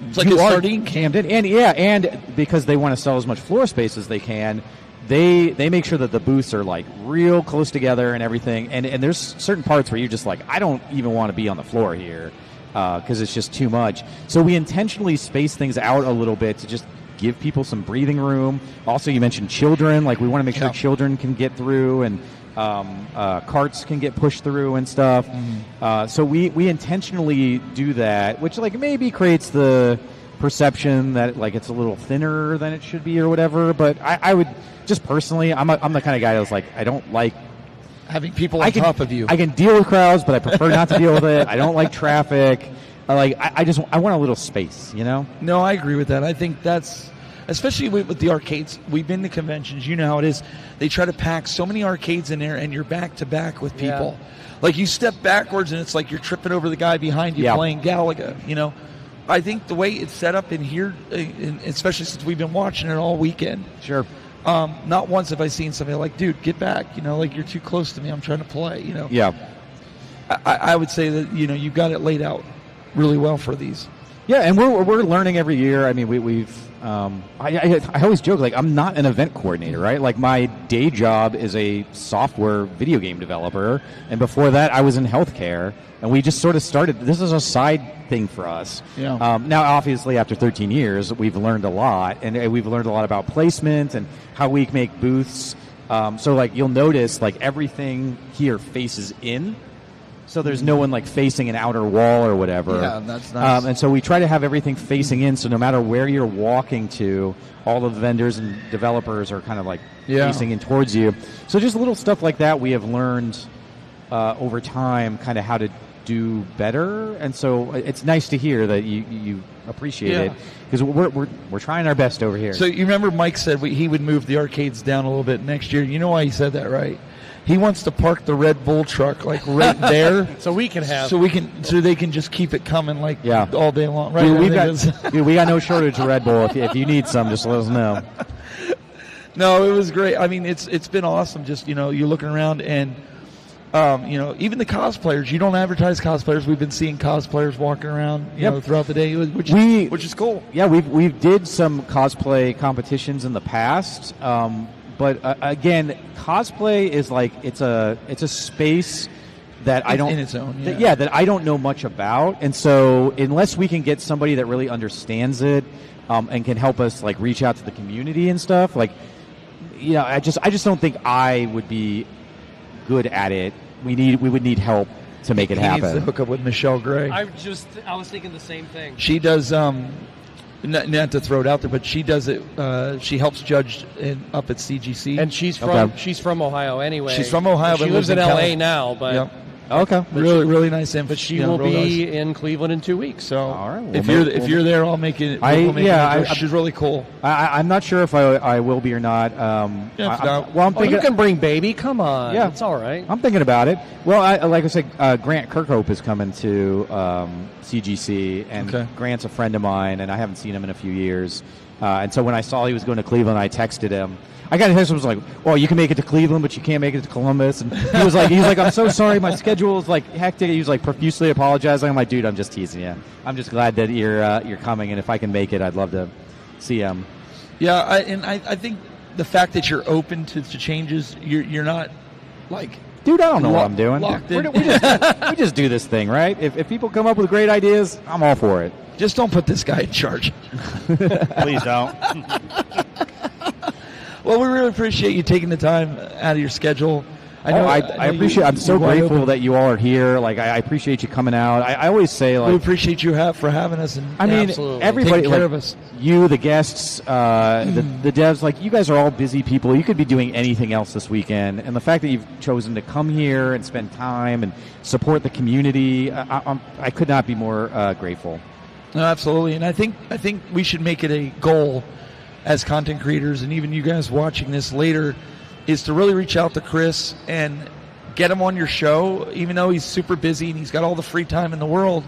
It's like a sardine cammed in. And because they want to sell as much floor space as they can, they make sure that the booths are like real close together and everything. And there's certain parts where you're just like, I don't even want to be on the floor here because it's just too much. So we intentionally space things out a little bit to just give people some breathing room. Also, you mentioned children. Like we want to make sure children can get through and carts can get pushed through and stuff. So we intentionally do that, which like maybe creates the perception that like it's a little thinner than it should be or whatever. But I would just personally, I'm the kind of guy that's like, I don't like having people on top of you. I can deal with crowds, but I prefer not to deal with it. I don't like traffic. I want a little space, No, I agree with that. I think that's, especially with the arcades. We've been to conventions. You know how it is. They try to pack so many arcades in there, and you're back to back with people. Yeah. Like you step backwards, and it's like you're tripping over the guy behind you playing Galaga. I think the way it's set up in here, especially since we've been watching it all weekend. Sure. Not once have I seen somebody like, dude, get back. Like you're too close to me. I'm trying to play. Yeah. I would say that you've got it laid out really well for these. Yeah, and we're learning every year. I mean, we've I always joke, like, I'm not an event coordinator, right? Like, my day job is a software video game developer, and before that, I was in healthcare, and we just sort of started. This is a side thing for us. Yeah. Now, obviously, after 13 years, we've learned a lot, and we've learned a lot about placement and how we make booths. So, like, you'll notice, like, everything here faces in. So there's no one like facing an outer wall or whatever. Yeah, that's nice. And so we try to have everything facing in, so no matter where you're walking to, all of the vendors and developers are kind of like facing in towards you. So just little stuff like that we have learned over time kind of how to do better. And so it's nice to hear that you appreciate it, because we're trying our best over here. So you remember Mike said he would move the arcades down a little bit next year. You know why he said that, right? He wants to park the Red Bull truck like right there, so they can just keep it coming like all day long. Right? Dude, we got no shortage of Red Bull. If you need some, just let us know. No, it was great. I mean, it's been awesome. Just you're looking around and even the cosplayers. You don't advertise cosplayers. We've been seeing cosplayers walking around throughout the day, which is cool. Yeah, we did some cosplay competitions in the past. But again, cosplay is like it's a space that I don't in its own, that I don't know much about, and so unless we can get somebody that really understands it and can help us like reach out to the community and stuff, like I just don't think I would be good at it. We would need help to make it happen. He needs to hook up with Michelle Gray. I was thinking the same thing. She does. Not to throw it out there, but she does it. She helps judge up at CGC, and she's from Ohio anyway. She's from Ohio, she but lives in LA now. But Okay. Really nice info. But she will be in Cleveland in 2 weeks. So all right. If you're there, I'll make it. She's really cool. I'm not sure if I will be or not. I'm thinking, you can bring baby. Come on. Yeah, it's all right. I'm thinking about it. Well, like I said, Grant Kirkhope is coming to CGC, and Grant's a friend of mine, and I haven't seen him in a few years. And so when I saw he was going to Cleveland, I texted him. I got a text. Was like, "Well, you can make it to Cleveland, but you can't make it to Columbus." And he was like, "I'm so sorry. My schedule is like hectic." He was like profusely apologizing. I'm like, "Dude, I'm just teasing you. I'm just glad that you're coming, and if I can make it, I'd love to see him." Yeah, I think the fact that you're open to changes, you're not like. Dude, I don't know what I'm doing. We just do this thing, right? If people come up with great ideas, I'm all for it. Just don't put this guy in charge. Please don't. Well, we really appreciate you taking the time out of your schedule. I appreciate. I'm so grateful that you all are here. Like, I appreciate you coming out. I always say, like, we appreciate you for having us. And everybody, taking care of us. You, the guests, the devs, like, you guys are all busy people. You could be doing anything else this weekend, and the fact that you've chosen to come here and spend time and support the community, I could not be more grateful. No, absolutely, and I think we should make it a goal as content creators, and even you guys watching this later, is to really reach out to Chris and get him on your show, even though he's super busy and he's got all the free time in the world.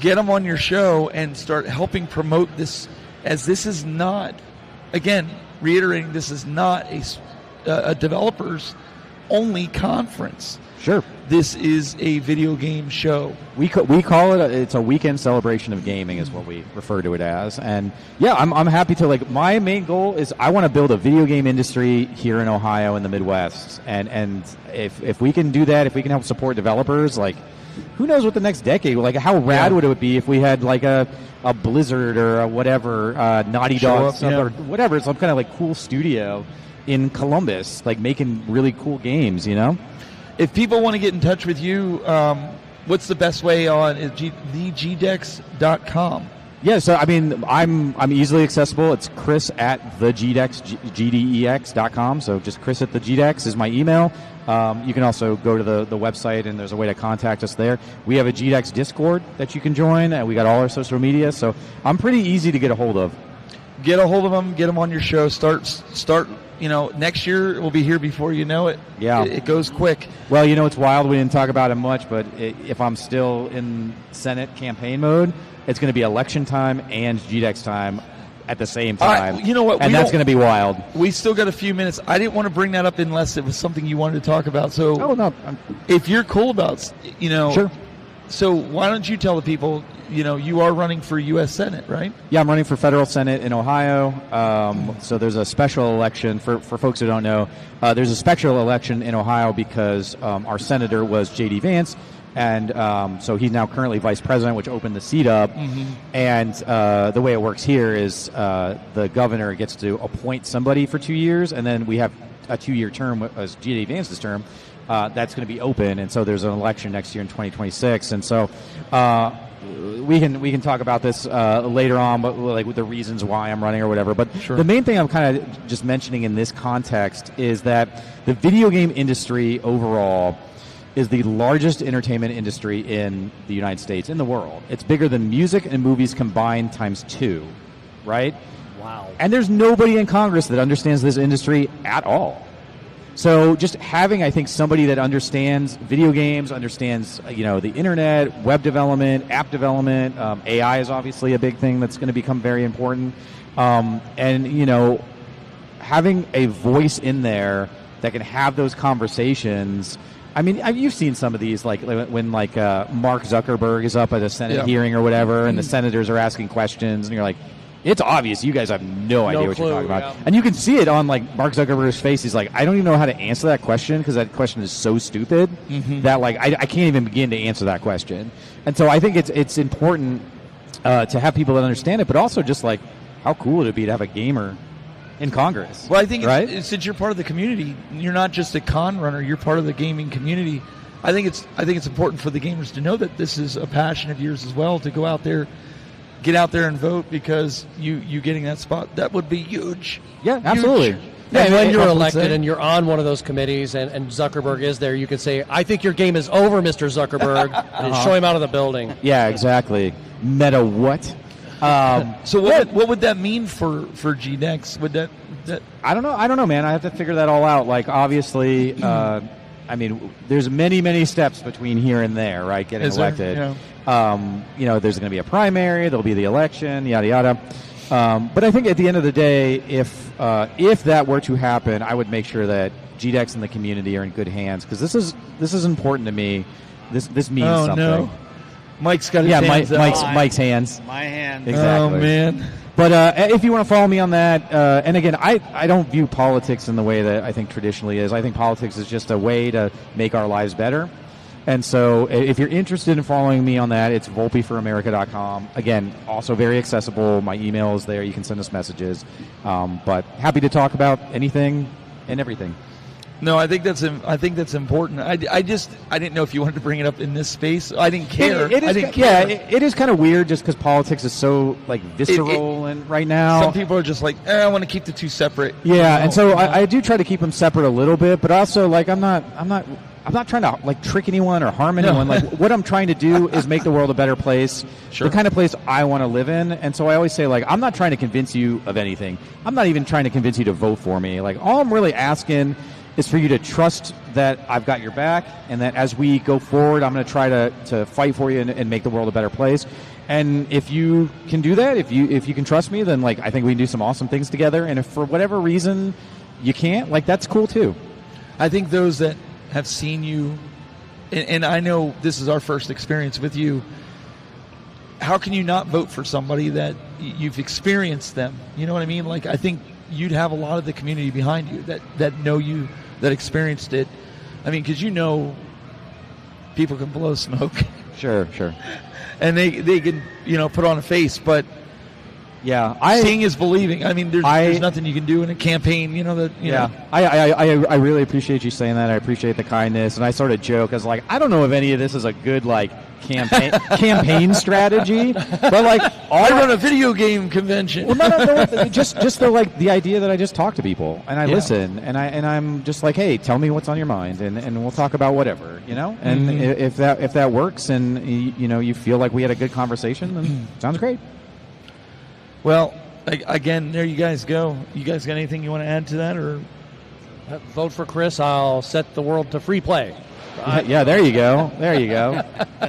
Get him on your show and start helping promote this, as this is not, again, reiterating, this is not a developers only conference. Sure. This is a video game show. We call it it's a weekend celebration of gaming is what we refer to it as. And yeah, I'm happy to, like, my main goal is I want to build a video game industry here in Ohio in the Midwest. And if we can do that, if we can help support developers, like, who knows what the next decade, like, how rad would it be if we had like a Blizzard or a whatever, Naughty Dog or whatever, some kind of like cool studio in Columbus, like making really cool games, you know? If people want to get in touch with you, what's the best way on thegdex.com? Yeah, so I mean, I'm easily accessible. It's Chris at GDEX.com. So just Chris at the GDEX is my email. You can also go to the website, and there's a way to contact us there. We have a GDEX Discord that you can join, and we got all our social media. So I'm pretty easy to get a hold of. Get a hold of them. Get them on your show. Start. You know, next year we'll be here before you know it. Yeah. It goes quick. Well, you know, it's wild. We didn't talk about it much, but if I'm still in Senate campaign mode, it's going to be election time and GDEX time at the same time. You know what? And that's going to be wild. We still got a few minutes. I didn't want to bring that up unless it was something you wanted to talk about. So, if you're cool about, Sure. So why don't you tell the people, you are running for U.S. Senate, right? Yeah, I'm running for federal Senate in Ohio. So there's a special election. For folks who don't know, there's a special election in Ohio because our senator was J.D. Vance, and so he's now currently vice president, which opened the seat up. Mm-hmm. And the way it works here is the governor gets to appoint somebody for 2 years, and then we have a 2-year term as J.D. Vance's term. That's going to be open, and so there's an election next year in 2026, and so we can talk about this later on, but like with the reasons why I'm running or whatever. But sure. The main thing I'm kind of just mentioning in this context is that the video game industry overall is the largest entertainment industry in the United States, in the world. It's bigger than music and movies combined times 2, right? Wow. And there's nobody in Congress that understands this industry at all. So just having, I think, somebody that understands video games, understands, the internet, web development, app development, AI is obviously a big thing that's going to become very important. And, having a voice in there that can have those conversations. I mean, you've seen some of these, like when Mark Zuckerberg is up at a Senate hearing or whatever, and the senators are asking questions, and you're like, it's obvious you guys have no idea what you're talking about. Yeah. And you can see it on, like, Mark Zuckerberg's face. He's like, I don't even know how to answer that question because that question is so stupid that, like, I can't even begin to answer that question. And so I think it's important to have people that understand it, but also just, like, how cool would it be to have a gamer in Congress? Well, I think since you're part of the community, you're not just a con runner, you're part of the gaming community. I think it's important for the gamers to know that this is a passion of yours as well, to go out there, get out there and vote, because you getting that spot, that would be huge. Yeah, absolutely. And when you're elected and you're on one of those committees and Zuckerberg is there, you can say, I think your game is over, Mr. Zuckerberg, and show him out of the building. Yeah, exactly. Meta what? So what would that mean for GDEX? Would that I don't know, man. I have to figure that all out. Like, obviously, there's many steps between here and there, right? Getting elected. Yeah. There's going to be a primary. There'll be the election. Yada yada. But I think at the end of the day, if that were to happen, I would make sure that GDEX and the community are in good hands, because this is important to me. This means something. No. Mike's got his hands up. Mike's hands. My hands. Exactly. Oh, man. But if you want to follow me on that, and again, I don't view politics in the way that I think traditionally is. I think politics is just a way to make our lives better. And so if you're interested in following me on that, it's volpeforamerica.com. Again, also very accessible. My email is there. You can send us messages. But happy to talk about anything and everything. No, I think that's important. I didn't know if you wanted to bring it up in this space. I didn't care. It is kind of weird just because politics is so like visceral and right now. Some people are just like, I want to keep the two separate. Yeah, and so I do try to keep them separate a little bit, but also like I'm not trying to like trick anyone or harm anyone. Like what I'm trying to do is make the world a better place, the kind of place I want to live in. And so I always say, like, I'm not trying to convince you of anything. I'm not even trying to convince you to vote for me. Like, all I'm really asking is for you to trust that I've got your back, and that as we go forward, I'm going to try to fight for you and make the world a better place. And if you can do that, if you can trust me, then like I think we can do some awesome things together. And if for whatever reason you can't, like, that's cool too. I think those that have seen you, and I know this is our first experience with you, how can you not vote for somebody that you've experienced them? You know what I mean? Like, I think you'd have a lot of the community behind you that know you, that experienced it. I mean, because people can blow smoke. Sure. And they can, put on a face, but yeah, seeing is believing. I mean, there's nothing you can do in a campaign, I really appreciate you saying that. I appreciate the kindness, and I sort of joke as like, I don't know if any of this is a good like campaign strategy, but like I run a video game convention. Well, no, just the idea that I just talk to people and I listen and I'm just like, hey, tell me what's on your mind, and we'll talk about whatever, And if that works, and you feel like we had a good conversation, then sounds great. Well, again, there you guys go. You guys got anything you want to add to that, or vote for Chris? I'll set the world to free play. Yeah, there you go.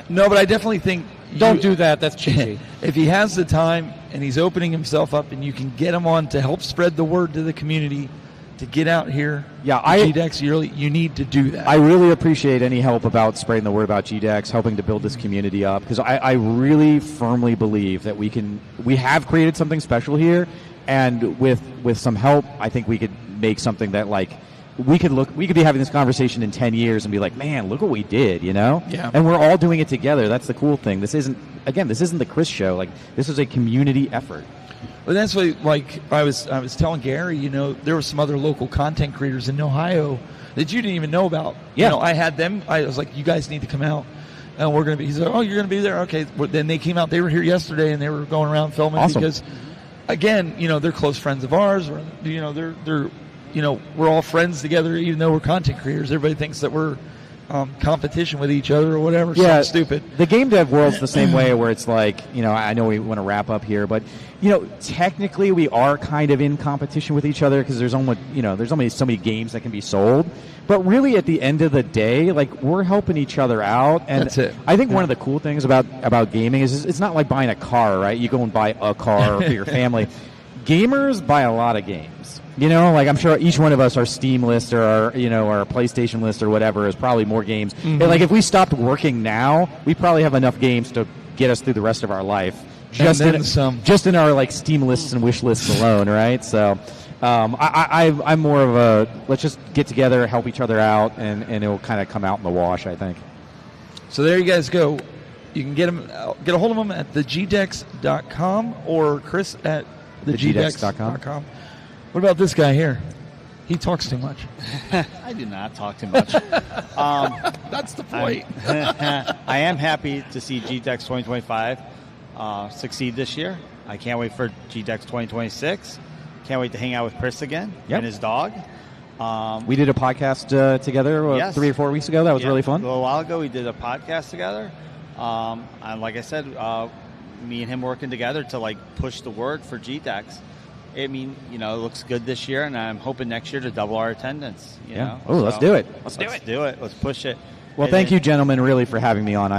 No, but I definitely think don't do that. That's cheesy. If he has the time and he's opening himself up, and you can get him on to help spread the word to the community, to get out here. Yeah, GDEX, you need to do that. I really appreciate any help about spreading the word about GDEX, helping to build this community up, because I really firmly believe that we have created something special here, and with some help, I think we could make something that like we could be having this conversation in 10 years and be like, man, look what we did, Yeah. And we're all doing it together. That's the cool thing. This isn't the Chris show. Like, this is a community effort. Well, that's what, like, I was telling Gary, there were some other local content creators in Ohio that you didn't even know about. Yeah. I had them. I was like, you guys need to come out, and we're going to be. He's like, oh, you're going to be there? Okay. Well, then they came out. They were here yesterday, and they were going around filming. Awesome. Because, again, they're close friends of ours. Or, they're we're all friends together, even though we're content creators. Everybody thinks that we're competition with each other or whatever. Yeah, stupid. The game dev world's the same way, where it's like, I know we want to wrap up here, but technically we are kind of in competition with each other, because there's only so many games that can be sold. But really, at the end of the day, like, we're helping each other out. And that's it. I think one of the cool things about gaming is it's not like buying a car, right? You go and buy a car for your family. Gamers buy a lot of games. Like, I'm sure each one of us, our Steam list or our PlayStation list or whatever, is probably more games. Mm-hmm. And like, if we stopped working now, we probably have enough games to get us through the rest of our life. Just in our like Steam lists and wish lists alone, right? So, I'm more of a let's just get together, help each other out, and it'll kind of come out in the wash, I think. So there you guys go. You can get a hold of them at thegdex.com or Chris at thegdex.com. What about this guy here? He talks too much. I do not talk too much. That's the point. I am happy to see GDEX 2025 succeed this year. I can't wait for GDEX 2026. can't wait to hang out with Chris again Yep. and his dog. We did a podcast together Yes. 3 or 4 weeks ago. That was really fun. A little while ago, we did a podcast together. And like I said, me and him working together to like push the word for GDEX. I mean, it looks good this year, and I'm hoping next year to double our attendance. You know? Oh, let's do it. Let's do it. Let's push it. Well, thank you, gentlemen, really for having me on.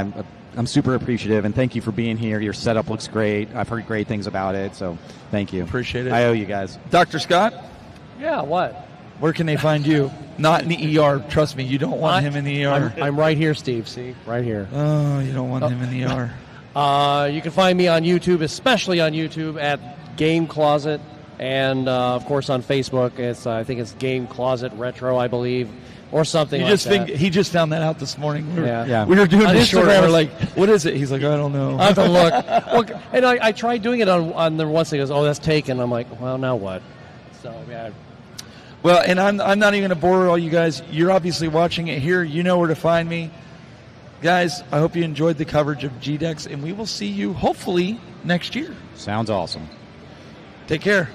I'm super appreciative, and thank you for being here. Your setup looks great. I've heard great things about it, so thank you. Appreciate it. I owe you guys. Dr. Scott? Yeah, what? Where can they find you? Not in the ER. Trust me, you don't want him in the ER. I'm right here, Steve. See? Right here. Oh, you don't want him in the ER. You can find me on YouTube, especially on YouTube, at Game Closet. And, of course, on Facebook, I think it's Game Closet Retro, I believe, or something like that. He just found that out this morning. We were doing on a short, Instagram, and we're like, what is it? He's like, I don't know. I have to look. Well, and I tried doing it on the once. He goes, oh, that's taken. I'm like, well, now what? So, yeah. Well, and I'm not even going to bore all you guys. You're obviously watching it here. You know where to find me. Guys, I hope you enjoyed the coverage of GDEX, and we will see you, hopefully, next year. Sounds awesome. Take care.